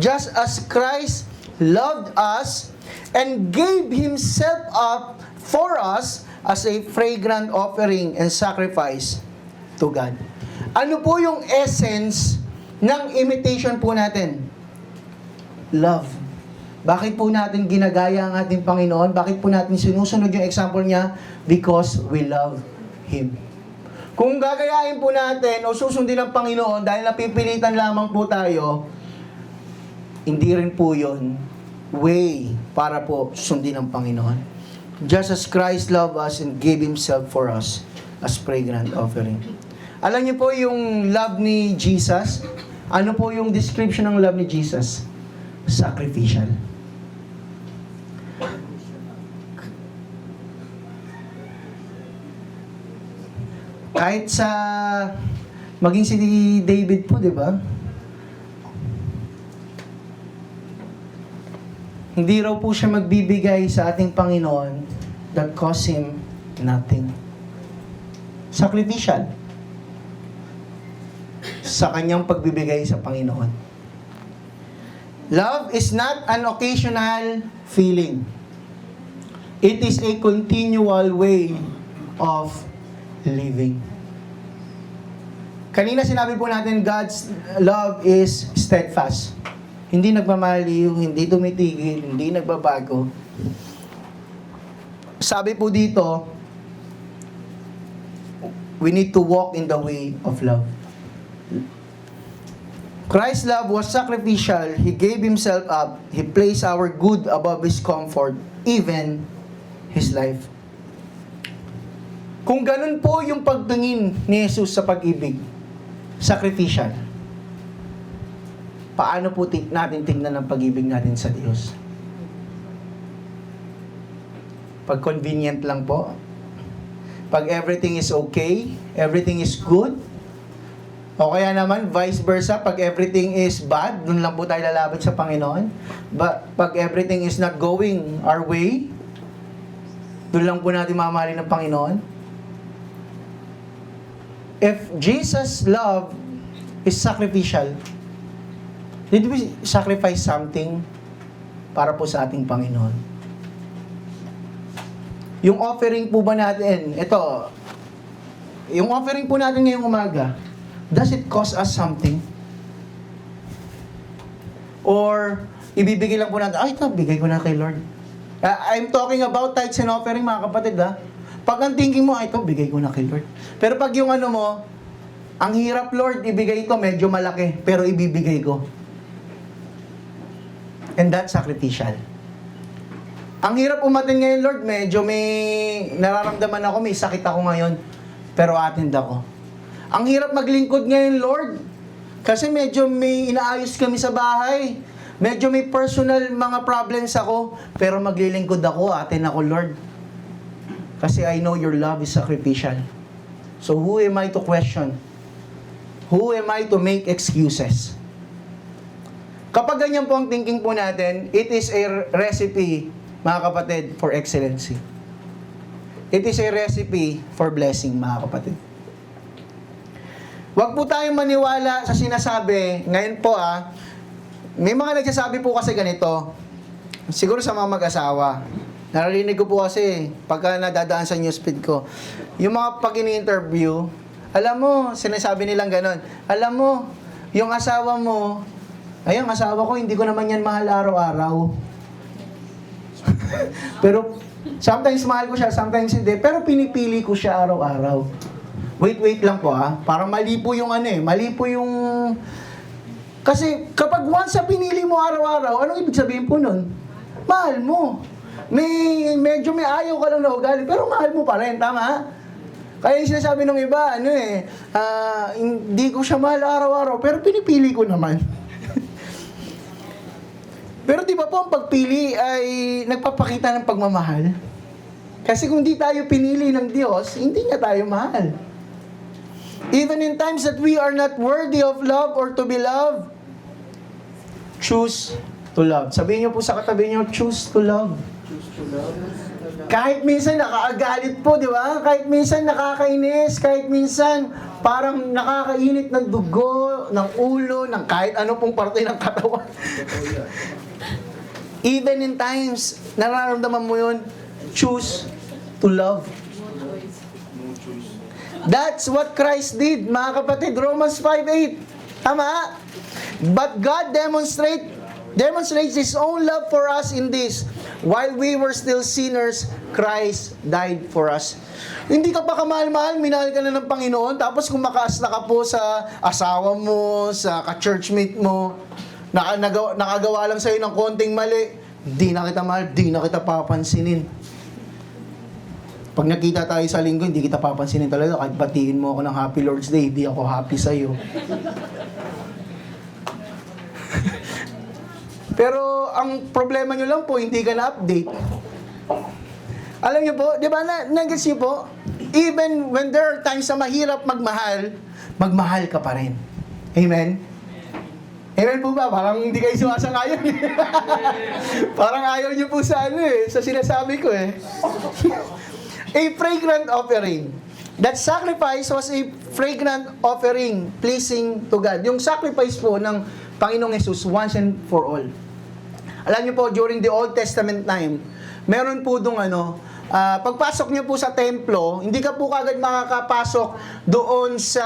Just as Christ loved us and gave Himself up for us as a fragrant offering and sacrifice to God. Ano po yung essence ng imitation po natin? Love. Bakit po natin ginagaya ang ating Panginoon? Bakit po natin sinusunod yung example niya? Because we love Him. Kung gagayahin po natin o susundin ang Panginoon dahil napipilitan lamang po tayo, hindi rin po yun way para po sundin ang Panginoon. Just as Christ loved us and gave Himself for us as fragrant offering. Alam niyo po yung love ni Jesus? Ano po yung description ng love ni Jesus? Sacrificial. Kahit sa maging si David po, di ba? Hindi raw po siya magbibigay sa ating Panginoon that cost Him nothing. Sacrificial. Sa kanyang pagbibigay sa Panginoon. Love is not an occasional feeling. It is a continual way of living. Kanina sinabi po natin, God's love is steadfast. Hindi nagmamaliw, hindi tumitigil, hindi nagbabago. Sabi po dito, we need to walk in the way of love. Christ's love was sacrificial. He gave Himself up. He placed our good above His comfort, even His life. Kung ganun po yung pagtingin ni Jesus sa pag-ibig, sacrificial, paano po natin tingnan ang pag-ibig natin sa Diyos? Pag convenient lang po? Pag everything is okay, everything is good, o kaya naman, vice versa, pag everything is bad, dun lang po tayo lalapit sa Panginoon. Pag everything is not going our way, dun lang po natin mamahalin ng Panginoon. If Jesus' love is sacrificial, did we sacrifice something para po sa ating Panginoon? Yung offering po ba natin, yung offering po natin ngayong umaga, does it cost us something? Or, ibibigay lang po natin, ito, bigay ko na kay Lord. I'm talking about tithes and offering, mga kapatid, ha? Pag ang thinking mo, ito, bigay ko na kay Lord. Pero pag yung ano mo, ang hirap, Lord, ibigay ito, medyo malaki, pero ibibigay ko. And that's sacrificial. Ang hirap umatin ngayon, Lord, medyo may nararamdaman ako, may sakit ako ngayon, pero attend ako. Ang hirap maglingkod ngayon, Lord, kasi medyo may inaayos kami sa bahay. Medyo may personal mga problems ako, pero maglilingkod ako, attend ako, Lord. Kasi I know your love is sacrificial. So who am I to question? Who am I to make excuses? Kapag ganyan po ang thinking po natin, it is a recipe, mga kapatid, for excellency. It is a recipe for blessing, mga kapatid. Huwag po tayong maniwala sa sinasabi, ngayon po May mga nagsasabi po kasi ganito, siguro sa mga mag-asawa. Narinig ko po kasi, pagka nadadaan sa newsfeed ko, yung mga pag ini-interview, alam mo, sinasabi nilang ganon, alam mo, yung asawa mo, ay, ang asawa ko, hindi ko naman yan mahal araw-araw. Pero, sometimes mahal ko siya, sometimes hindi. Pero pinipili ko siya araw-araw. Wait lang po Para mali po yung mali po yung... Kasi kapag once na pinili mo araw-araw, anong ibig sabihin po nun? Mahal mo. Medyo may ayaw ka lang na ugali, pero mahal mo pa rin, tama? Kaya yung sinasabi ng iba, hindi ko siya mahal araw-araw, pero pinipili ko naman. Pero di ba po ang pagpili ay nagpapakita ng pagmamahal? Kasi kung di tayo pinili ng Diyos, hindi niya tayo mahal. Even in times that we are not worthy of love or to be loved, choose to love. Sabihin niyo po sa katabi niyo, choose to love. Kahit minsan nakakagalit po, di ba? Kahit minsan nakakainis, kahit minsan parang nakakainit ng dugo, ng ulo, ng kahit ano pong parte ng katawan. Even in times, nararamdaman mo yun, choose to love. That's what Christ did, mga kapatid. Romans 5:8. Tama? But God demonstrates His own love for us in this. While we were still sinners, Christ died for us. Hindi ka pa kamahal-mahal, minahal ka na ng Panginoon, tapos kumakaasla ka po sa asawa mo, sa ka-churchmate mo, nakagawa lang sa'yo ng konting mali, di na kita mahal, di na kita papansinin. Pag nakita tayo sa linggo, hindi kita papansinin talaga, kahit batiin mo ako ng Happy Lord's Day, di ako happy sa'yo. Pero ang problema nyo lang po, hindi ka na-update. Alam nyo po, di ba, nag-gets nyo po, even when there are times na mahirap magmahal, magmahal ka pa rin. Amen? Amen po ba? Parang hindi kayo sumasang-ayon. Parang ayaw nyo po sa sa sinasabi ko A fragrant offering. That sacrifice was a fragrant offering, pleasing to God. Yung sacrifice po ng Panginoong Jesus once and for all. Alam niyo po, during the Old Testament time, meron po dong pagpasok niyo po sa templo, hindi ka po kagad makakapasok doon sa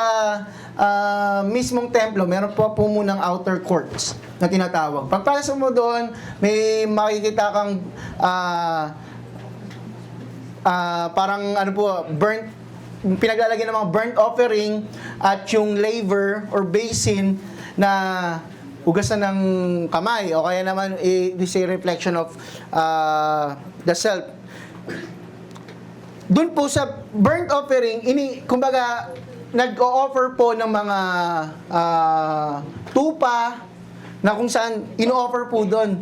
mismong templo. Meron po munang outer courts na tinatawag. Pagpasok mo doon, may makikita kang parang burnt, pinaglalagyan ng mga burnt offering at yung laver or basin na hugasan ng kamay o kaya naman this is a reflection of the self. Doon po sa burnt offering, kumbaga nag-o-offer po ng mga tupa na kung saan ino-offer po doon.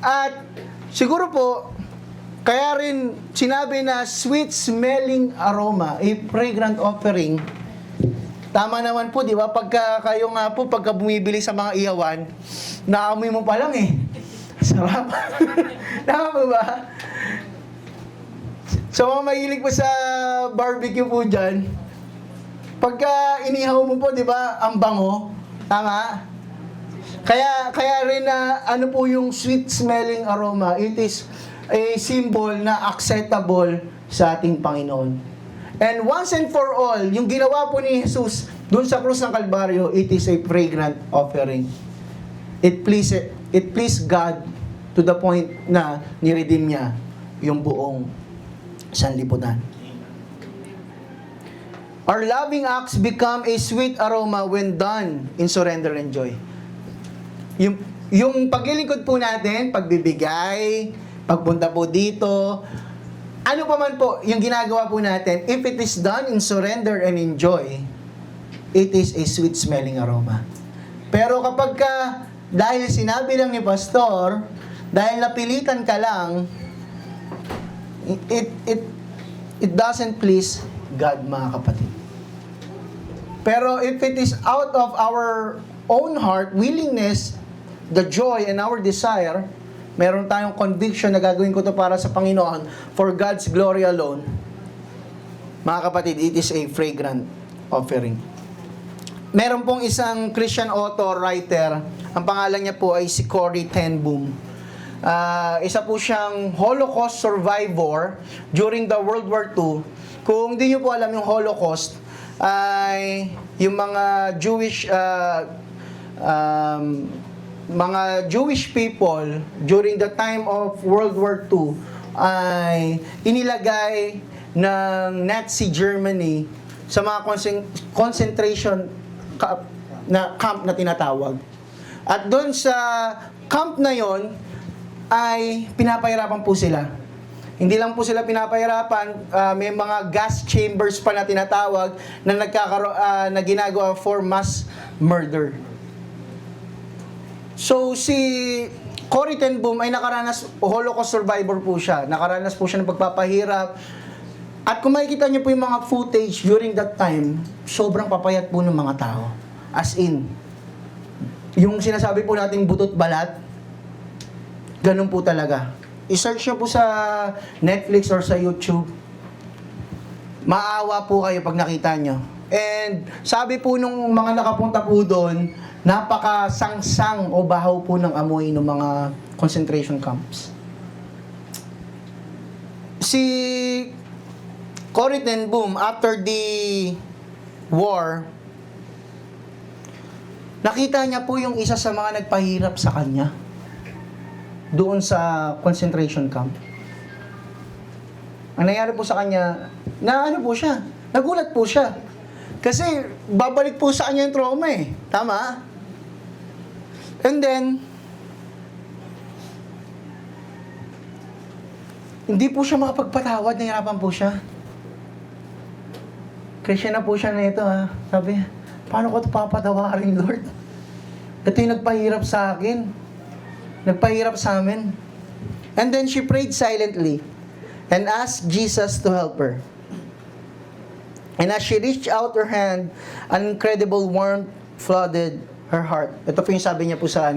At siguro po kaya rin sinabi na sweet-smelling aroma, a fragrant offering. Tama naman po, di ba? Pagka bumibili sa mga iyawan, naamoy mo pa lang Sarap. Tama po ba? So, mga mahilig po sa barbecue po dyan, pagka inihaw mo po, di ba, ang bango, tama? Kaya rin na po yung sweet-smelling aroma, it is a symbol na acceptable sa ating Panginoon. And once and for all, yung ginawa po ni Jesus doon sa krus ng Kalbaryo, it is a fragrant offering. It pleased God to the point na niredeem niya yung buong sanlibutan. Our loving acts become a sweet aroma when done in surrender and joy. Yung paglilingkod po natin, pagbibigay, pagpunta po dito, ano pa man po yung ginagawa po natin, if it is done in surrender and in joy, it is a sweet-smelling aroma. Pero kapag dahil sinabi lang ni pastor, dahil napilitan ka lang, it doesn't please God, mga kapatid. Pero if it is out of our own heart, willingness, the joy and our desire, meron tayong conviction na gagawin ko to para sa Panginoon, for God's glory alone, mga kapatid, it is a fragrant offering. meron pong isang Christian author, writer, ang pangalan niya po ay si Corrie ten Boom. Isa po siyang Holocaust survivor during the World War II. Kung di niyo po alam yung Holocaust, ay yung mga Jewish people during the time of World War II ay inilagay ng Nazi Germany sa mga concentration camp na tinatawag. At doon sa camp na yon ay pinapahirapan po sila. Hindi lang po sila pinapahirapan, may mga gas chambers pa na tinatawag na na ginagawa for mass murder. So si Corrie ten Boom ay Holocaust survivor po siya. Nakaranas po siya ng pagpapahirap. At kung makikita niyo po yung mga footage during that time, sobrang papayat po ng mga tao. As in, yung sinasabi po nating butot balat, ganun po talaga. I-search nyo po sa Netflix or sa YouTube. Maawa po kayo pag nakita nyo. And sabi po nung mga nakapunta po doon, napakasangsang o bahaw po ng amoy ng mga concentration camps. Si Corrie ten Boom, after the war, nakita niya po yung isa sa mga nagpahirap sa kanya doon sa concentration camp. Ang nangyari po sa kanya, nagulat po siya. Kasi babalik po sa kanya yung trauma eh. Tama? And then, hindi po siya makapagpatawad, nahirapan po siya. Christian na po siya na ito ha. Sabi, paano ko ito papatawarin, Lord? Ito yung nagpahirap sa akin. Nagpahirap sa amin. And then she prayed silently and asked Jesus to help her. And as she reached out her hand, an incredible warmth flooded her heart. Ito po yung sabi niya po sa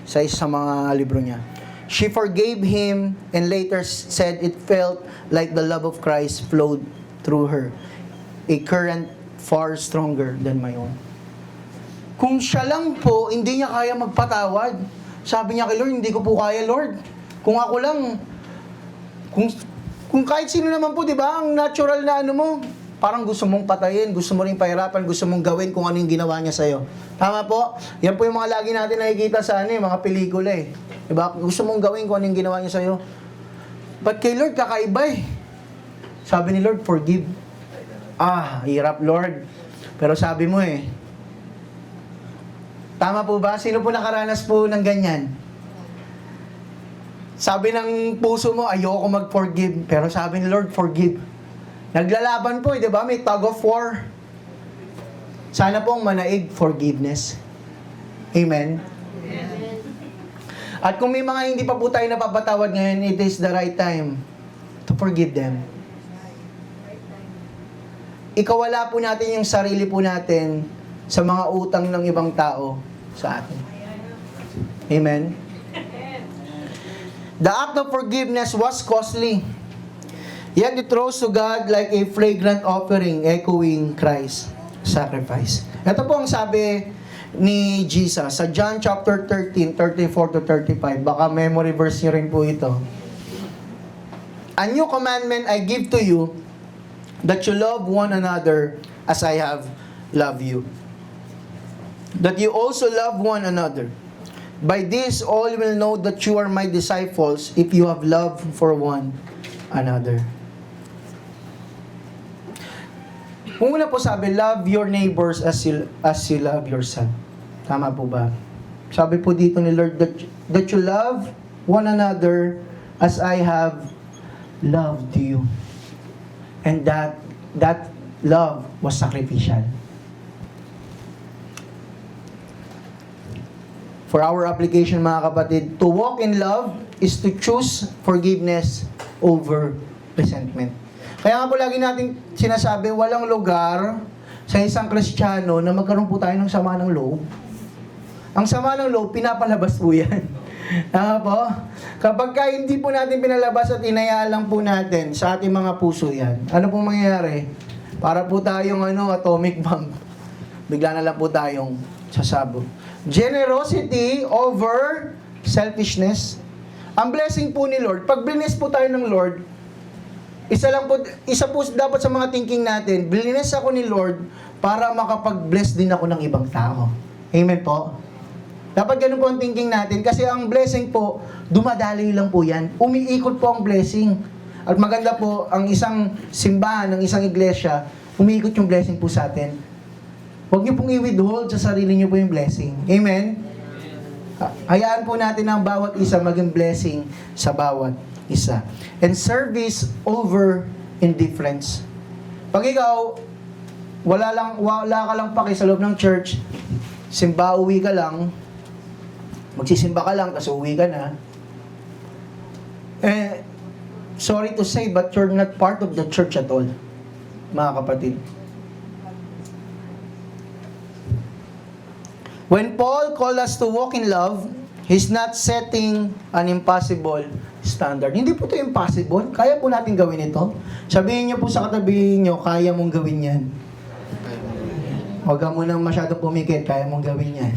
sa isa mga libro niya. She forgave him and later said it felt like the love of Christ flowed through her. A current far stronger than my own. Kung siya lang po, hindi niya kaya magpatawad. Sabi niya kay Lord, hindi ko po kaya, Lord. Kung ako lang, kung kahit sino naman po, di ba, ang natural na mo, parang gusto mong patayin, gusto mo rin pahirapan, gusto mong gawin kung ano yung ginawa niya sa'yo. Tama po? Yan po yung mga lagi natin nakikita sa mga pelikula eh. Di ba? Gusto mong gawin kung ano yung ginawa niya sa'yo. But kay Lord, kakaiba eh. Sabi ni Lord, forgive. Hirap Lord. Pero sabi mo eh. Tama po ba? Sino po nakaranas po ng ganyan? Sabi ng puso mo, ayoko mag-forgive. Pero sabi ni Lord, forgive. Naglalaban po, di ba? May tug of war. Sana pong manaig forgiveness. Amen? At kung may mga hindi pa po tayo napapatawad ngayon, it is the right time to forgive them. Ikawala po natin yung sarili po natin sa mga utang ng ibang tao sa atin. Amen? The act of forgiveness was costly. Yet it rose to God like a fragrant offering, echoing Christ's sacrifice. Ito po ang sabi ni Jesus sa John chapter 13, 34 to 35. Baka memory verse nyo rin po ito. A new commandment I give to you, that you love one another as I have loved you. That you also love one another. By this, all will know that you are my disciples if you have love for one another. Una po sabi, love your neighbors as you love yourself. Tama po ba? Sabi po dito ni Lord, that you love one another as I have loved you. And that love was sacrificial. For our application mga kapatid, to walk in love is to choose forgiveness over resentment. Kaya nga po lagi natin sinasabi, walang lugar sa isang Kristiyano na magkaroon po tayo ng sama ng loob. Ang sama ng loob, pinapalabas po yan. Tama po? Kapag hindi po natin pinalabas at inayaan lang po natin sa ating mga puso yan, ano pong mangyayari? Para po tayong atomic bomb. bigla na lang po tayong sasabog. Generosity over selfishness. Ang blessing po ni Lord, pag bless po tayo ng Lord, isa po dapat sa mga thinking natin, bless ako ni Lord para makapag-bless din ako ng ibang tao. Amen po? Dapat ganun po ang thinking natin kasi ang blessing po, dumadaloy lang po yan. Umiikot po ang blessing. At maganda po, ang isang simbahan, ang isang iglesia, umiikot yung blessing po sa atin. Huwag niyo pong i-withhold sa sarili niyo po yung blessing. Amen? Hayaan po natin ang bawat isa maging blessing sa bawat isa. And service over indifference. Pag ikaw, wala ka lang paki sa loob ng church, simba, uwi ka lang, magsisimba ka lang, tapos uwi ka na, sorry to say, but you're not part of the church at all, mga kapatid. When Paul called us to walk in love, he's not setting an impossible standard. Hindi po ito impossible. Kaya po natin gawin ito. Sabihin niyo po sa katabi niyo, kaya mong gawin yan. Huwag ka munang masyadong pumikit, kaya mong gawin yan.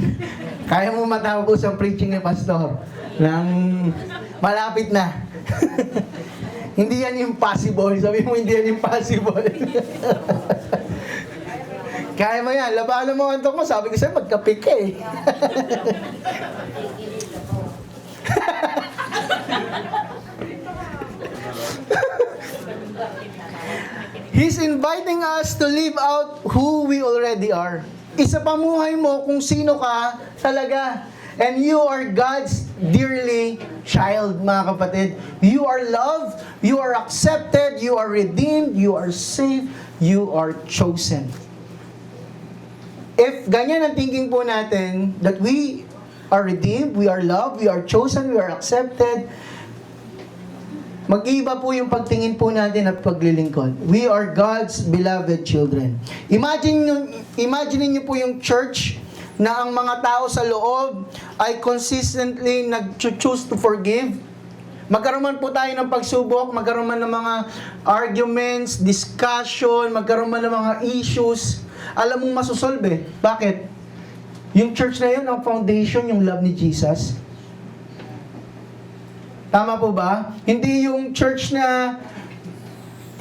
Kaya mo matapos ang preaching ni Pastor ng malapit na. Hindi yan impossible. Sabi mo, hindi yan impossible. Kaya mo yan. Labanan mo ang antok mo. Sabi ko sa'yo, magkapik ka eh. He's inviting us to live out who we already are. Isa pamuhay mo kung sino ka talaga. And you are God's dearly child, mga kapatid. You are loved, you are accepted, you are redeemed, you are saved, you are chosen. If ganyan ang thinking po natin, that we are redeemed, we are loved, we are chosen, we are accepted, mag-iba po yung pagtingin po natin at paglilingkod. We are God's beloved children. Imagine niyo po yung church na ang mga tao sa loob ay consistently nag-choose to forgive. Magkaroon man po tayo ng pagsubok, magkaroon man ng mga arguments, discussion, magkaroon man ng mga issues, alam mong masusolve. Bakit? Yung church na yun, ang foundation, yung love ni Jesus. Tama po ba? Hindi yung church na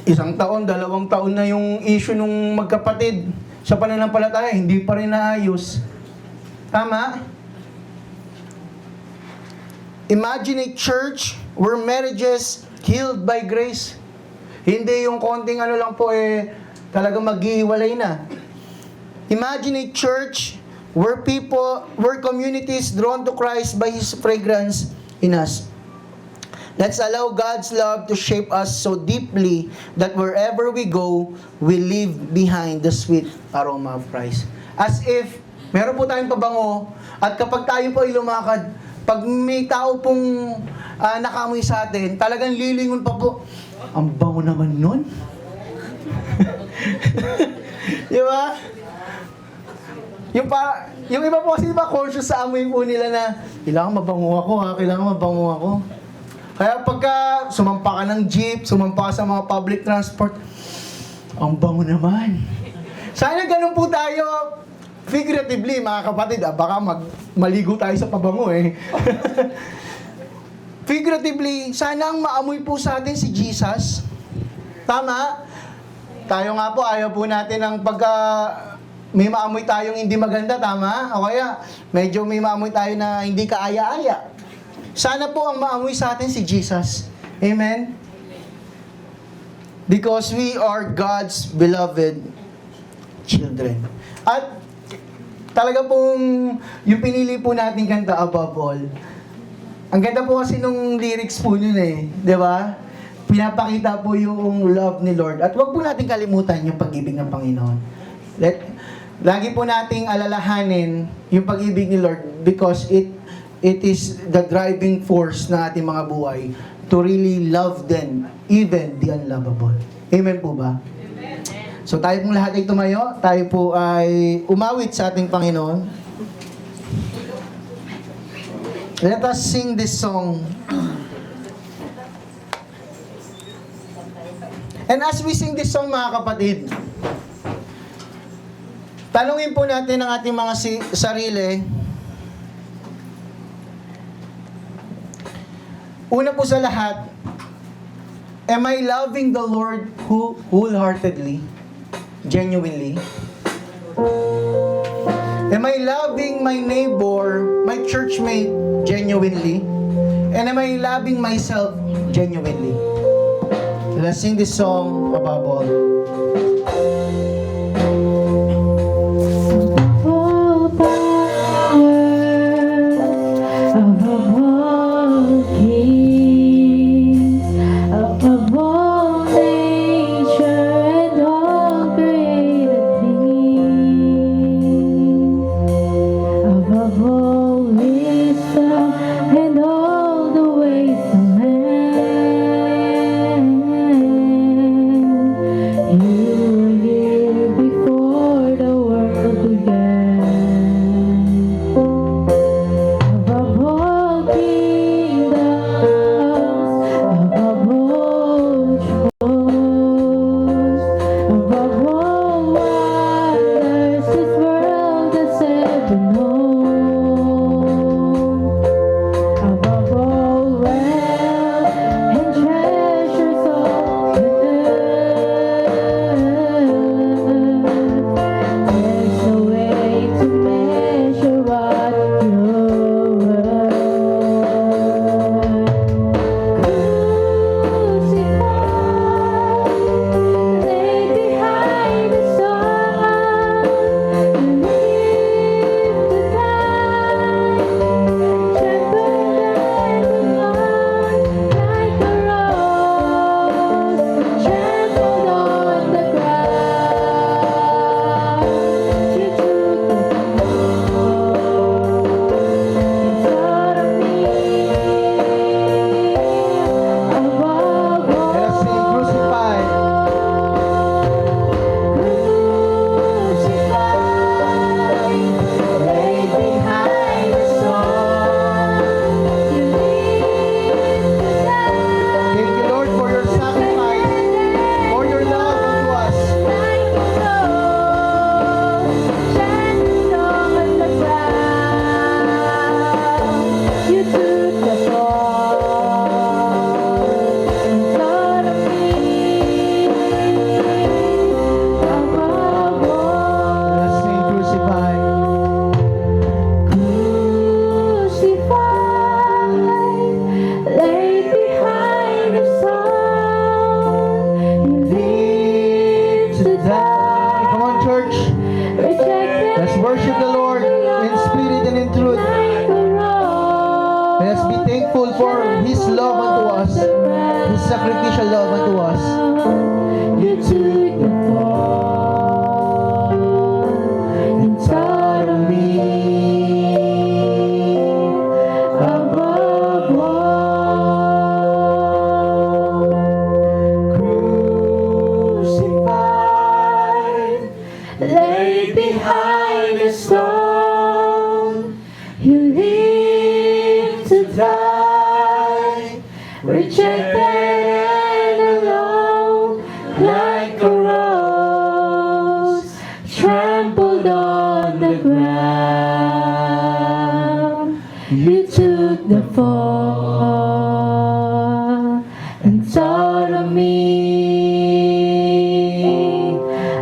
1 taon, 2 taon na yung issue nung magkapatid sa pananampalataya, hindi pa rin naayos. Tama? Imagine a church where marriages healed by grace. Hindi yung konting ano lang po talagang maghihiwalay na. Imagine a church where communities drawn to Christ by His fragrance in us. Let's allow God's love to shape us so deeply that wherever we go, we leave behind the sweet aroma of Christ. As if, meron po tayong pabango, at kapag tayo po ay lumakad, pag may tao pong nakamoy sa atin, talagang lilingon pa po, ang bango naman nun. Di ba? Yung iba po kasi conscious sa amoy po nila na, kailangan mabango ako ha, kailangan mabango ako. Kaya pagka sumampa ka ng jeep, sumampa ka sa mga public transport, ang bango naman. Sana ganun po tayo, figuratively mga kapatid, baka maligo tayo sa pabango Figuratively, sana ang maamoy po sa atin si Jesus. Tama? Tayo nga po, ayaw po natin ang pagka may maamoy tayong hindi maganda, tama? O kaya, medyo may maamoy tayo na hindi kaaya-aya. Sana po ang maamoy sa atin si Jesus. Amen? Because we are God's beloved children. At talaga pong yung pinili po natin kanta above all. Ang ganda po kasi nung lyrics po yun di ba? Pinapakita po yung love ni Lord. At wag po natin kalimutan yung pag-ibig ng Panginoon. Lagi po nating alalahanin yung pag-ibig ni Lord because it is the driving force ng ating mga buhay to really love them, even the unlovable. Amen po ba? Amen. So tayo pong lahat ay tumayo, tayo po ay umawit sa ating Panginoon. Let us sing this song. And as we sing this song, mga kapatid, Tanungin po natin ang ating mga sarili. Una po sa lahat, am I loving the Lord wholeheartedly, genuinely? Am I loving my neighbor, my churchmate, genuinely? And am I loving myself genuinely? Let's sing this song above all. All powers above all kings, above all nature and all created things, above all wisdom and all the ways of man. You were here before the world began. Above all kingdoms, above all thrones, above all wonders this world has ever known, above all wealth and treasures of the earth. There's no way to measure what you're worth. Crucified, laid behind the sun, you live to die, trampled on the ground, like a rose, trampled on the ground. You took the fall, thought of me above all. Let us sing crucified. Crucified, laid behind the sun, you live to die. Thank you, Lord, for your sacrifice, for your love unto us. Like a rose, trampled on the ground. You took the fall, thought of me above Let us sing all. crucified. Crucified, laid behind the sun, you live to die. Come on, church. Rejected Let's worship the Lord in spirit and in truth. like a rose. Let us be thankful for His love unto us, His sacrificial love unto us. You took the fall and taught of me above all. Crucified, laid behind a stone, you live to die, rejected and alone, like a rose, trampled on the ground. You took the fall and taught of me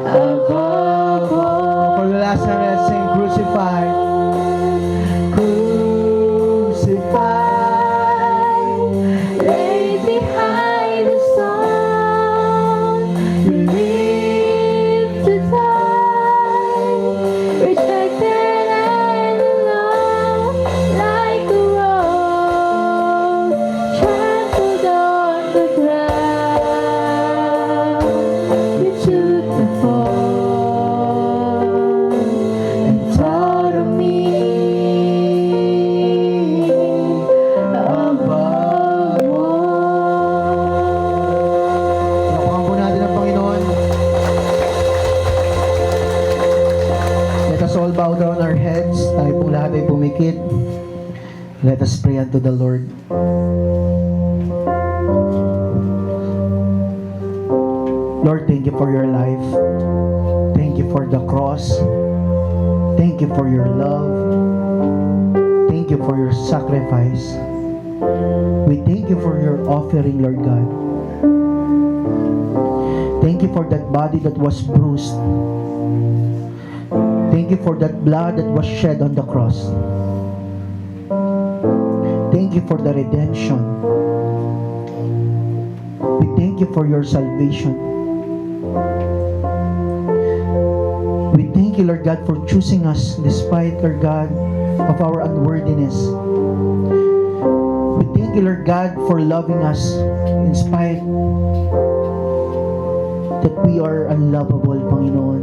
above all. For the last time, let's sing crucified. Crucified, laid behind the sun, you live to die, rejected and alone, like a rose, trampled on the ground. You took the fall and taught of me above all. Nakuha po natin ang Panginoon. Let us all bow down our heads. Tayo pong lahat ay pumikit. Let us pray unto the Lord. Lord, thank you for your life. Thank you for the cross. Thank you for your love. Thank you for your sacrifice. We thank you for your offering, Lord God. Thank you for that body that was bruised. Thank you for that blood that was shed on the cross. Thank you for the redemption. We thank you for your salvation. We thank you, Lord God, for choosing us despite, Lord God, of our unworthiness. We thank you, Lord God, for loving us in spite that we are unlovable, Panginoon.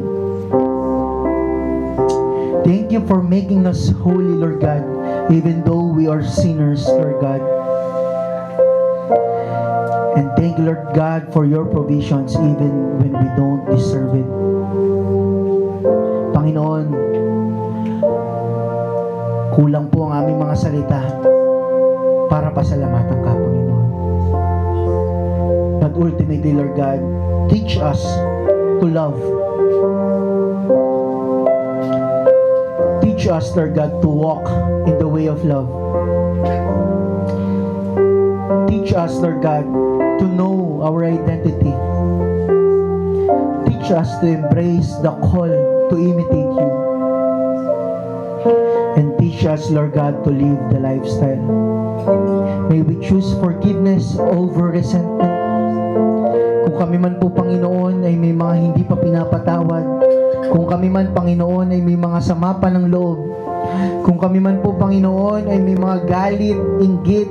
Thank you for making us holy, Lord God, even though we are sinners, Lord God. And thank you, Lord God, for your provisions even when we don't deserve it. Panginoon, kulang po ang aming mga salita para pasalamatan ka, Panginoon. But ultimately, Lord God, teach us to love. Teach us, Lord God, to walk in the way of love. Teach us, Lord God, to know our identity. Teach us to embrace the call to imitate you. And teach us, Lord God, to live the lifestyle. May we choose forgiveness over resentment. Kung kami man po, Panginoon, ay may mga hindi pa pinapatawad, kung kami man, Panginoon, ay may mga sama pa ng loob, kung kami man po, Panginoon, ay may mga galit, inggit,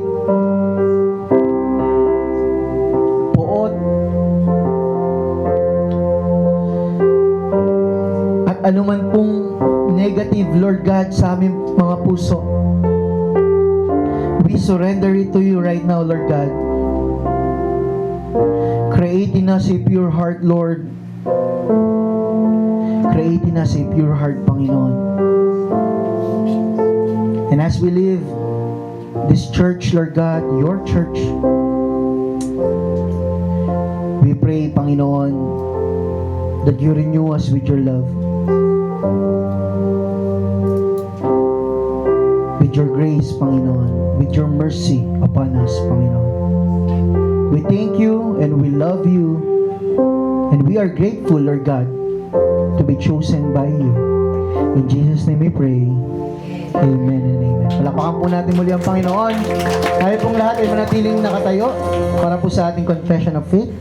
poot, at anuman pong negative, Lord God, sa aming mga puso, we surrender it to you right now, Lord God. Create in us a pure heart, Lord. Create in us a pure heart, Panginoon. And as we live this church, Lord God, your church, we pray, Panginoon, that you renew us with your love, with your grace, Panginoon, with your mercy upon us, Panginoon. We thank you and we love you and we are grateful, Lord God, to be chosen by you. In Jesus' name we pray. Amen and amen. Palakpakan po natin muli ang Panginoon. Tayo pong lahat ay manatiling nakatayo para po sa ating confession of faith.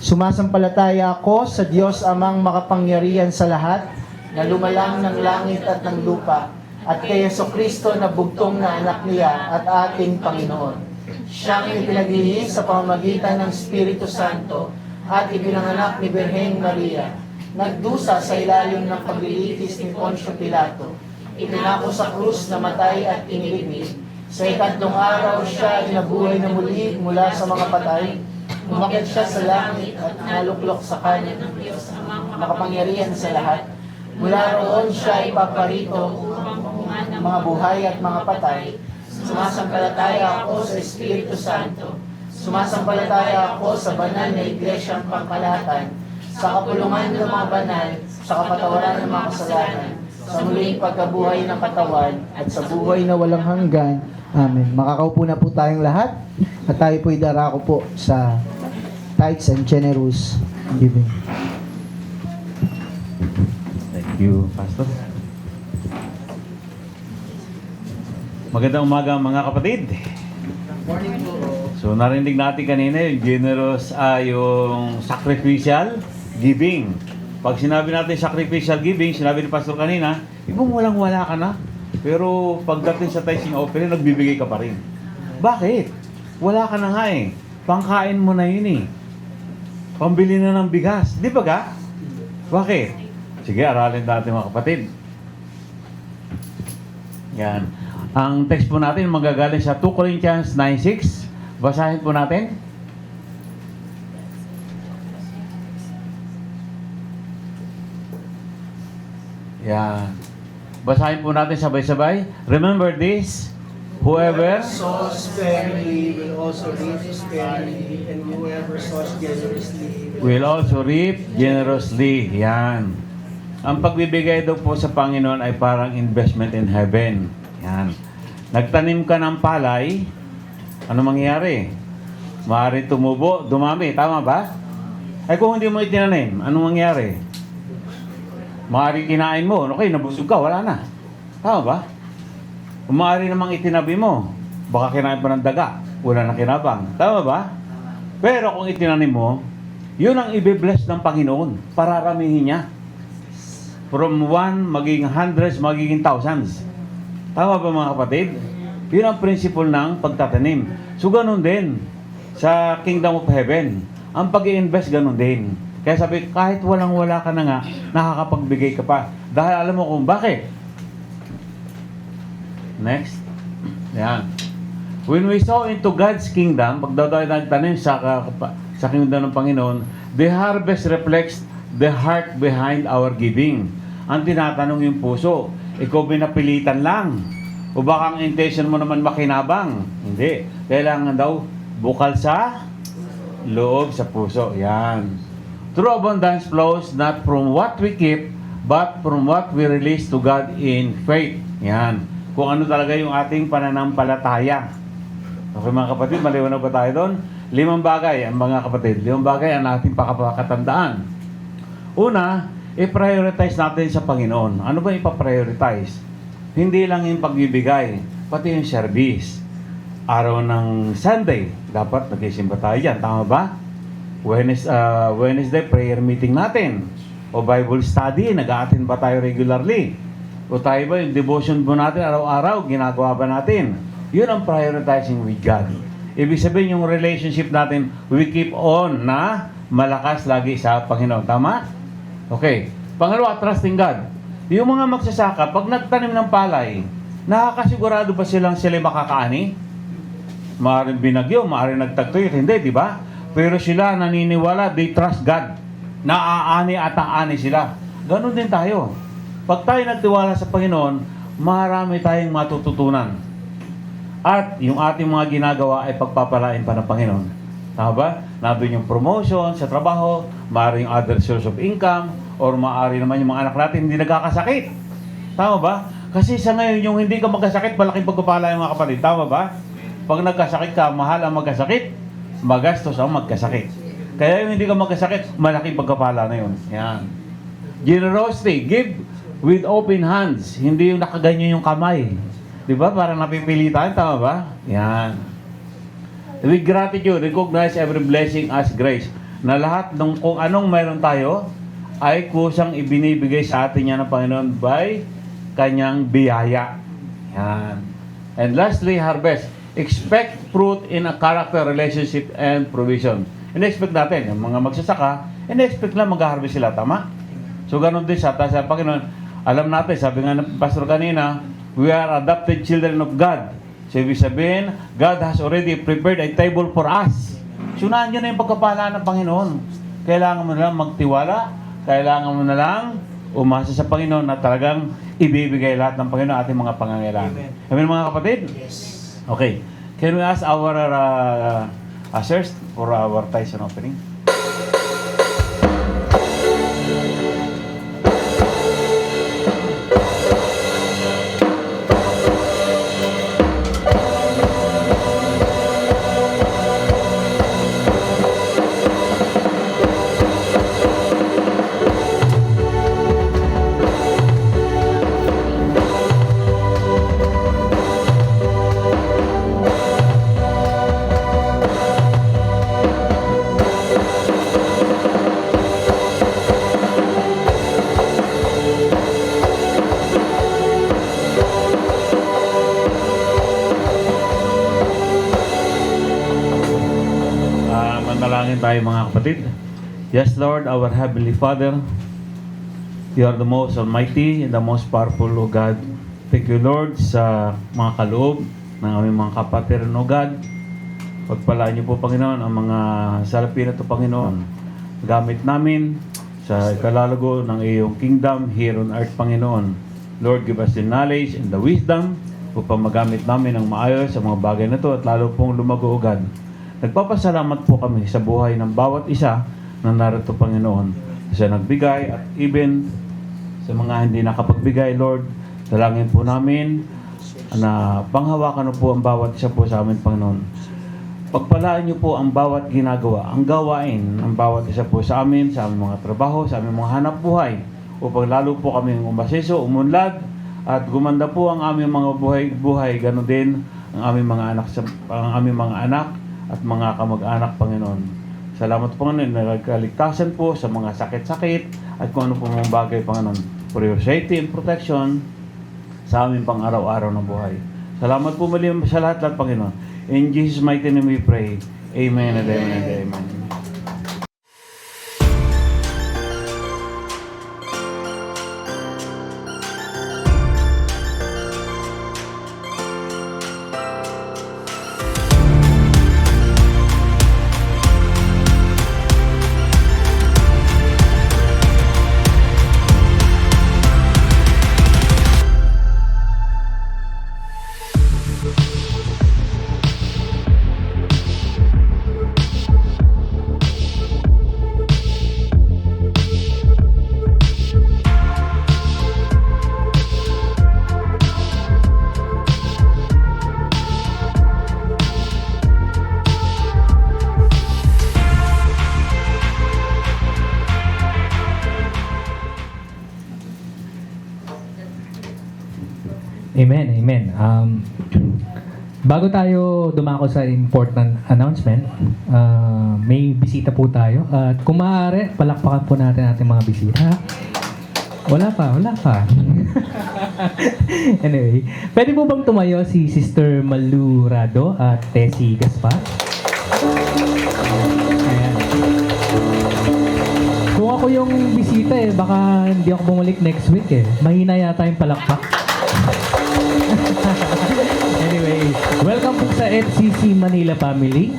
Sumasampalataya ako sa Diyos Amang makapangyarihan sa lahat, na lumalang ng langit at ng lupa, at kay Jesucristo na bugtong na anak niya at ating Panginoon. Siyang ipinaglihis sa pamamagitan ng Espiritu Santo at ipinanganak ni Birheng Maria. Nagdusa sa ilalim ng paglilitis ni Poncio Pilato. Itinako sa krus na matay at inilibing. Sa ikatlong araw siya inabuhay na muli mula sa mga patay. Umakyat siya sa langit at naluklok sa kanan ng Diyos Amang makapangyarihan sa lahat. Mula roon siya ipaparito upang pamungan ng mga buhay at mga patay. Sumasampalataya ako sa Espiritu Santo. Sumasampalataya ako sa banal na iglesyang pangkalahatan, sa kapulungan ng mga banal, sa kapatawaran ng mga kasalanan, sa muling pagkabuhay ng katawan, at sa buhay na walang hanggan. Amen. Makakaupo na po tayong lahat at tayo po idarako po sa tithes and generous giving. Thank you, Pastor. Magandang umaga mga kapatid. Morning po. So narinig natin kanina yung generous, yung sacrificial giving. Pag sinabi natin sacrificial giving, sinabi ni Pastor kanina, ibang walang-wala ka na. Pero pagdating sa tithing offering, nagbibigay ka pa rin. Bakit? Wala ka na nga eh. Pangkain mo na yun eh. Pambili na ng bigas. Di ba ga? Bakit? Sige, aralin natin mga kapatid. Yan. Ang text po natin magagaling sa 2 Corinthians 9:6. Basahin po natin. Yan. Basahin po natin sabay-sabay. Remember this, whoever Sows sparingly will also reap sparingly, and whoever sows generously will also reap generously. Yan. ang pagbibigay daw po sa Panginoon ay parang investment in heaven. Yan. Nagtanim ka ng palay, ano mangyayari? Maaari tumubo, dumami, tama ba? Ay kung hindi mo itinanim, anong mangyayari? Maaari kinain mo, okay, nabusog ka, wala na. Tama ba? Kung maaari namang itinabi mo, baka kinain pa ng daga, wala na kinabang. Tama ba? Pero kung itinanim mo, yun ang i-bless ng Panginoon. Pararamihin niya. From one, magiging hundreds, magiging thousands. Tama ba mga kapatid? Yun ang principle ng pagtatanim. So ganun din sa Kingdom of Heaven. Ang pag-i-invest ganun din. Kaya sabi, kahit walang-wala ka na nga, nakakapagbigay ka pa. Dahil alam mo kung bakit. Next. Yan. When we saw into God's kingdom, pag daw tayo nagtanim sa kingdom ng Panginoon, the harvest reflects the heart behind our giving. Ang tinatanong yung puso, ikaw binapilitan lang. O baka ang intention mo naman makinabang. Hindi. Kailangan daw bukal sa loob, sa puso. Yan. True abundance flows not from what we keep, but from what we release to God in faith. Yan. Kung ano talaga yung ating pananampalataya. Okay mga kapatid, maliwanag ba tayo doon? 5 bagay, ang mga kapatid. 5 bagay ang ating pakatandaan. Una, i-prioritize natin sa Panginoon. Ano ba ipa-prioritize? Hindi lang yung pagbibigay, pati yung service. Araw ng Sunday, dapat nagsisimba tayo dyan. Tama ba? Wednesday, prayer meeting natin. O Bible study, nag-a-attend ba tayo regularly? O tayo ba, yung devotion mo natin araw-araw, ginagawa ba natin? Yun ang prioritizing with God. Ibig sabihin yung relationship natin, we keep on na malakas lagi sa Panginoon. Tama? Okay. Pangalawa, trusting God. Yung mga magsasaka, pag nagtanim ng palay, nakakasigurado ba sila makakaani? Maaaring binagyo, maaaring nagtagtuyot, hindi, di ba? Pero sila naniniwala, they trust God. Naaani at aani sila. Ganon din tayo. Pag tayo nagtiwala sa Panginoon, marami tayong matututunan. At yung ating mga ginagawa ay pagpapalain pa ng Panginoon. Tama ba? Nandun yung promotion sa trabaho, maaaring other source of income, or maaari naman yung mga anak natin hindi nagkakasakit. Tama ba? Kasi sa ngayon, yung hindi ka magkasakit, malaking pagpapala yung mga kapatid. Tama ba? Pag nagkasakit ka, mahal ang magkasakit, magastos ang magkasakit. Kaya yung hindi ka magkasakit, malaking pagpapala na yun. Yan. Generosity, give with open hands. Hindi yung nakaganyan yung kamay. Di ba? Parang napipilitan. Tama ba? Yan. With gratitude, recognize every blessing as grace. Na lahat ng kung anong meron tayo, ay kusang ibinibigay sa atin yan ng Panginoon by kanyang biyaya. Yan. And lastly, harvest. Expect fruit in a character, relationship, and provision. In-expect natin, yung mga magsasaka, in-expect lang mag-harvest sila, tama? So, ganun din sa Panginoon. Alam natin, sabi nga ng pastor kanina, we are adopted children of God. So, ibig sabihin, God has already prepared a table for us. Sunahan nyo na yung pagkapala ng Panginoon. Kailangan mo na lang magtiwala, kailangan mo na lang umasa sa Panginoon na talagang ibibigay lahat ng Panginoon ating mga pangangailangan. Amen mga kapatid? Okay. Can we ask our ushers for our tithes and offering? Manalangin tayo mga kapatid. Yes, Lord, our Heavenly Father, You are the most almighty and the most powerful, O God. Thank you, Lord, sa mga kaloob ng aming mga kapatid, O God. Pagpalaan niyo po, Panginoon, ang mga salapi na ito, Panginoon. Gamit namin sa ikalalago ng iyong kingdom here on earth, Panginoon. Lord, give us the knowledge and the wisdom upang magamit namin ang maayos sa mga bagay na ito at lalo pong lumago, O God. Nagpapasalamat po kami sa buhay ng bawat isa na narito, Panginoon. Sa nagbigay at even sa mga hindi nakapagbigay, Lord, dalangin po namin na panghawakan po ang bawat isa po sa amin, Panginoon. Pagpalaan niyo po ang bawat ginagawa, ang gawain ng bawat isa po sa amin mga trabaho, sa aming mga hanap buhay, upang lalo po kami umaseso, umunlad, at gumanda po ang aming mga buhay, ganoon din ang aming mga anak at mga kamag-anak, Panginoon. Salamat, Panginoon, na nagkaligtasan po sa mga sakit-sakit at kung ano po mga bagay, Panginoon, for your safety and protection sa aming pang-araw-araw na buhay. Salamat po muli sa lahat, Panginoon. In Jesus' mighty name we pray. Amen and amen and amen. Amen, amen. Bago tayo dumako sa important announcement, may bisita po tayo. At kung maaari, palakpakan po natin ating mga bisita. Wala pa. Anyway, pwede po bang tumayo si Sister Malu Rado at Tessie Gaspar? Ayan. Kung ako yung bisita baka hindi ako bumalik next week Mahina yata yung palakpak. Anyway, welcome po sa FCC Manila family.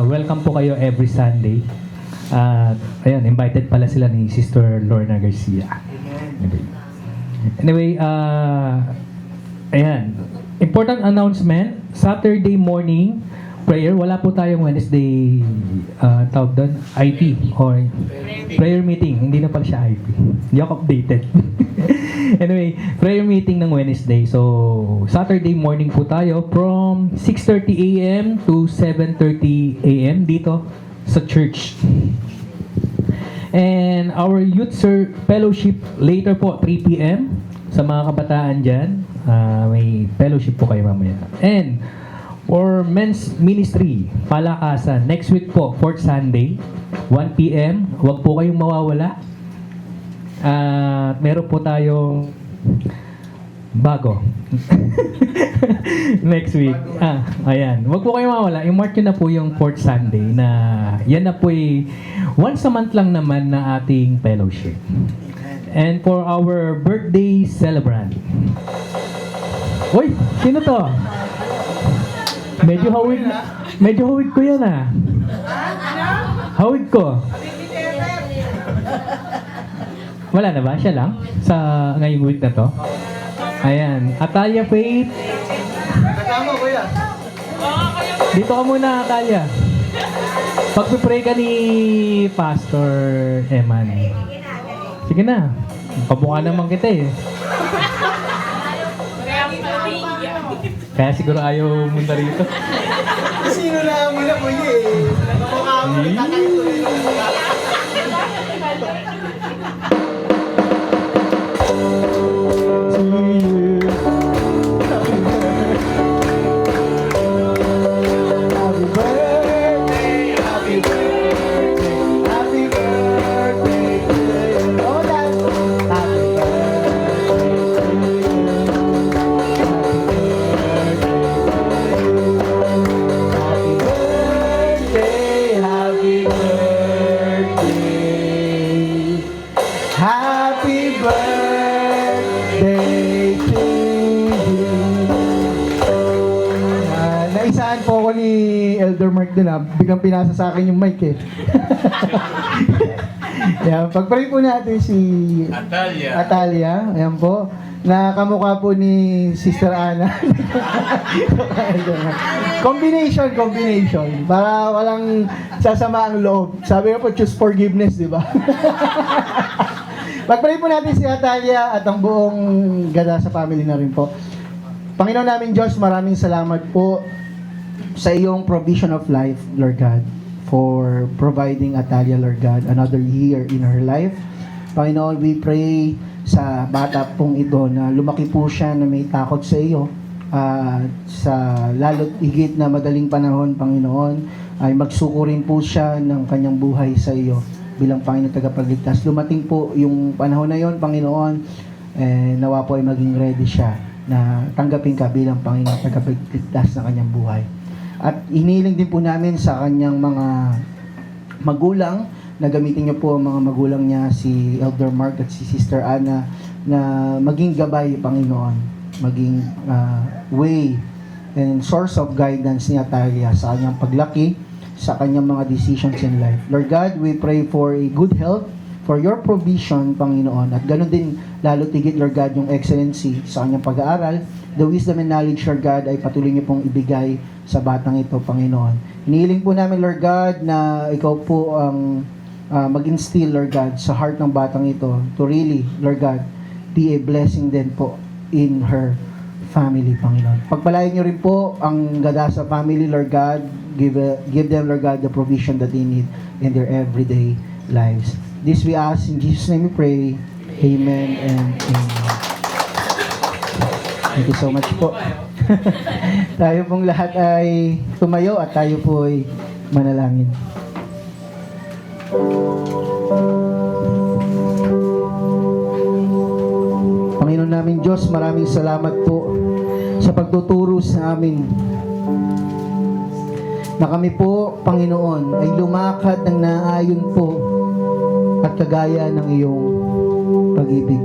Welcome po kayo every Sunday. Ayan, invited pala sila ni Sister Lorna Garcia. Anyway, ayan. Important announcement. Saturday morning prayer. Wala po tayong Wednesday tawag doon, IP or prayer meeting. Hindi na pala siya IP. Hindi ako updated. Anyway, prayer meeting ng Wednesday. So, Saturday morning po tayo from 6:30 a.m. to 7:30 a.m. dito sa church. And our youth fellowship later po, 3 p.m. Sa mga kabataan dyan, may fellowship po kayo mamaya. And for men's ministry, palakasan, next week po, 4th Sunday, 1 p.m. Huwag po kayong mawawala. Meron po tayong bago. Next week. Ayan. Huwag po kayong mawawala. I-mark nyo na po yung 4th Sunday na yan na po once a month lang naman na ating fellowship. And for our birthday celebrant. Uy! Sino to? Medyo hawig ko yan Hawig ko. Wala na ba? Siya lang? Sa ngayong week na to? Ayan. Atalia Faith. Kasama, kuya. Dito ka muna, Atalia. Pag-pray ka ni Pastor Eman. Sige na. Pabukha naman kita Kaya siguro ayaw munta rito. Sino na muna, kuya Nakamukha mo. Happy birthday to you. Naisaan po ako ni Elder Mark din biglang pinasa sa akin yung mic Yan, pag-pray po natin si Atalia. Ayan po. Na kamukha po ni Sister Ana. Combination. Para walang sasama ang loob. Sabi nga po, choose forgiveness, di ba? Pag-pray po natin si Atalia at ang buong Gada sa family na rin po. Panginoon namin Diyos, maraming salamat po sa iyong provision of life, Lord God, for providing Atalia, Lord God, another year in her life. Panginoon, we pray sa bata pong ito na lumaki po siya na may takot sa iyo, sa lalo't higit na madaling panahon, Panginoon, ay magsuko rin po siya ng kanyang buhay sa iyo bilang Panginoon tagapagligtas. Lumating po yung panahon na yon, Panginoon, nawa po ay maging ready siya na tanggapin ka bilang Panginoon tagapagligtas ng kanyang buhay. At hiniling din po namin sa kanyang mga magulang na gamitin niyo po ang mga magulang niya, si Elder Mark at si Sister Anna, na maging gabay, Panginoon, maging way and source of guidance ni Atalia sa kanyang paglaki, sa kanyang mga decisions in life. Lord God, we pray for a good health, for your provision, Panginoon, at ganoon din lalo tigit, Lord God, yung excellency sa kanyang pag-aaral, the wisdom and knowledge, Lord God, ay patuloy niyo pong ibigay sa batang ito, Panginoon. Hinihiling po namin, Lord God, na ikaw po ang mag-instill, Lord God, sa heart ng batang ito to really, Lord God, be a blessing din po in her family, Panginoon. Pagpalain niyo rin po ang Gadasa family, Lord God. Give them, Lord God, the provision that they need in their everyday lives. This we ask in Jesus' name we pray. Amen and amen. Thank you so much po. Tayo pong lahat ay tumayo at tayo po ay manalangin. Panginoon namin Diyos, maraming salamat po sa pagtuturo sa amin na kami po, Panginoon, ay lumakad ng naayon po at kagaya ng iyong pag-ibig.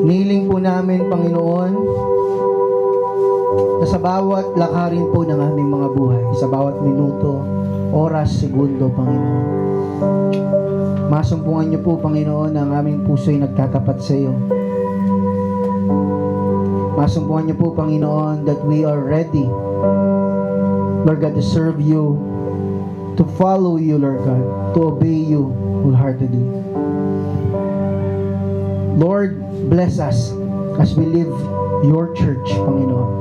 Niling po namin, Panginoon, na sa bawat lakarin po ng aming mga buhay, sa bawat minuto, oras, segundo, Panginoon, masumpungan niyo po, Panginoon, ang aming puso'y nagtatapat sa iyo. Masumpungan niyo po, Panginoon, that we are ready, Lord God, to serve you, to follow you, Lord God, to obey you wholeheartedly. Lord, bless us as we live your church, Panginoon.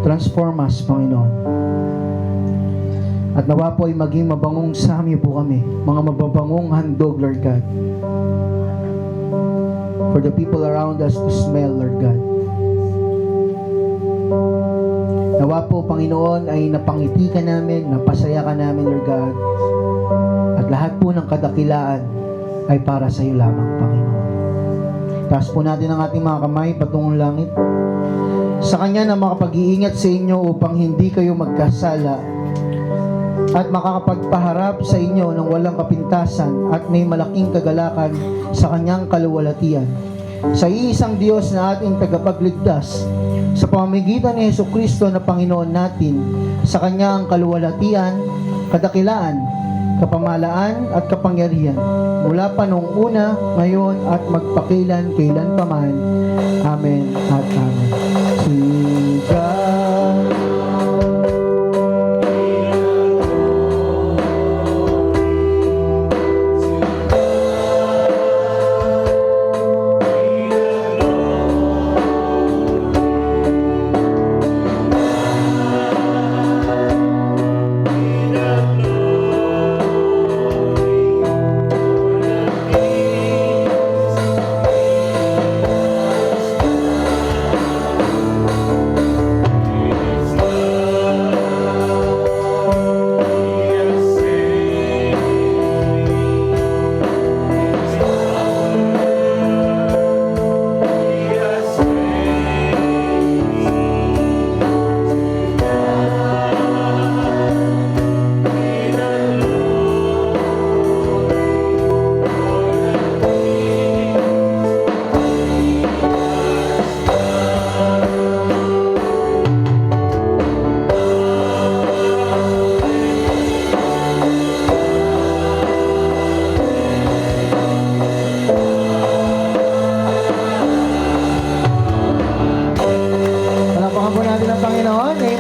Transform us, Panginoon. At nawa po ay maging mabangong sami po kami, mga mababangong handog, Lord God, for the people around us to smell, Lord God. Nawa po, Panginoon, ay napangiti ka namin, napasaya ka namin, Lord God. At lahat po ng kadakilaan ay para sa iyo lamang, Panginoon. Taas po natin ang ating mga kamay patungong langit. Sa Kanya na makapag-iingat sa inyo upang hindi kayo magkasala at makakapagpaharap sa inyo ng walang kapintasan at may malaking kagalakan sa Kanyang kaluwalhatian. Sa iisang Diyos na ating tagapagligtas, sa pamamagitan ni Jesucristo na Panginoon natin, sa Kanya ang kaluwalhatian, kadakilaan, kapamahalaan at kapangyarihan, mula pa noong una, ngayon at magpakilan, kailan paman. Amen at amen. Si God.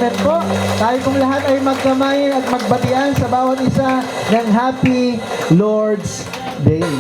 Amen po. Tayo pong lahat ay magkamay at magbatian sa bawat isa ng Happy Lord's Day.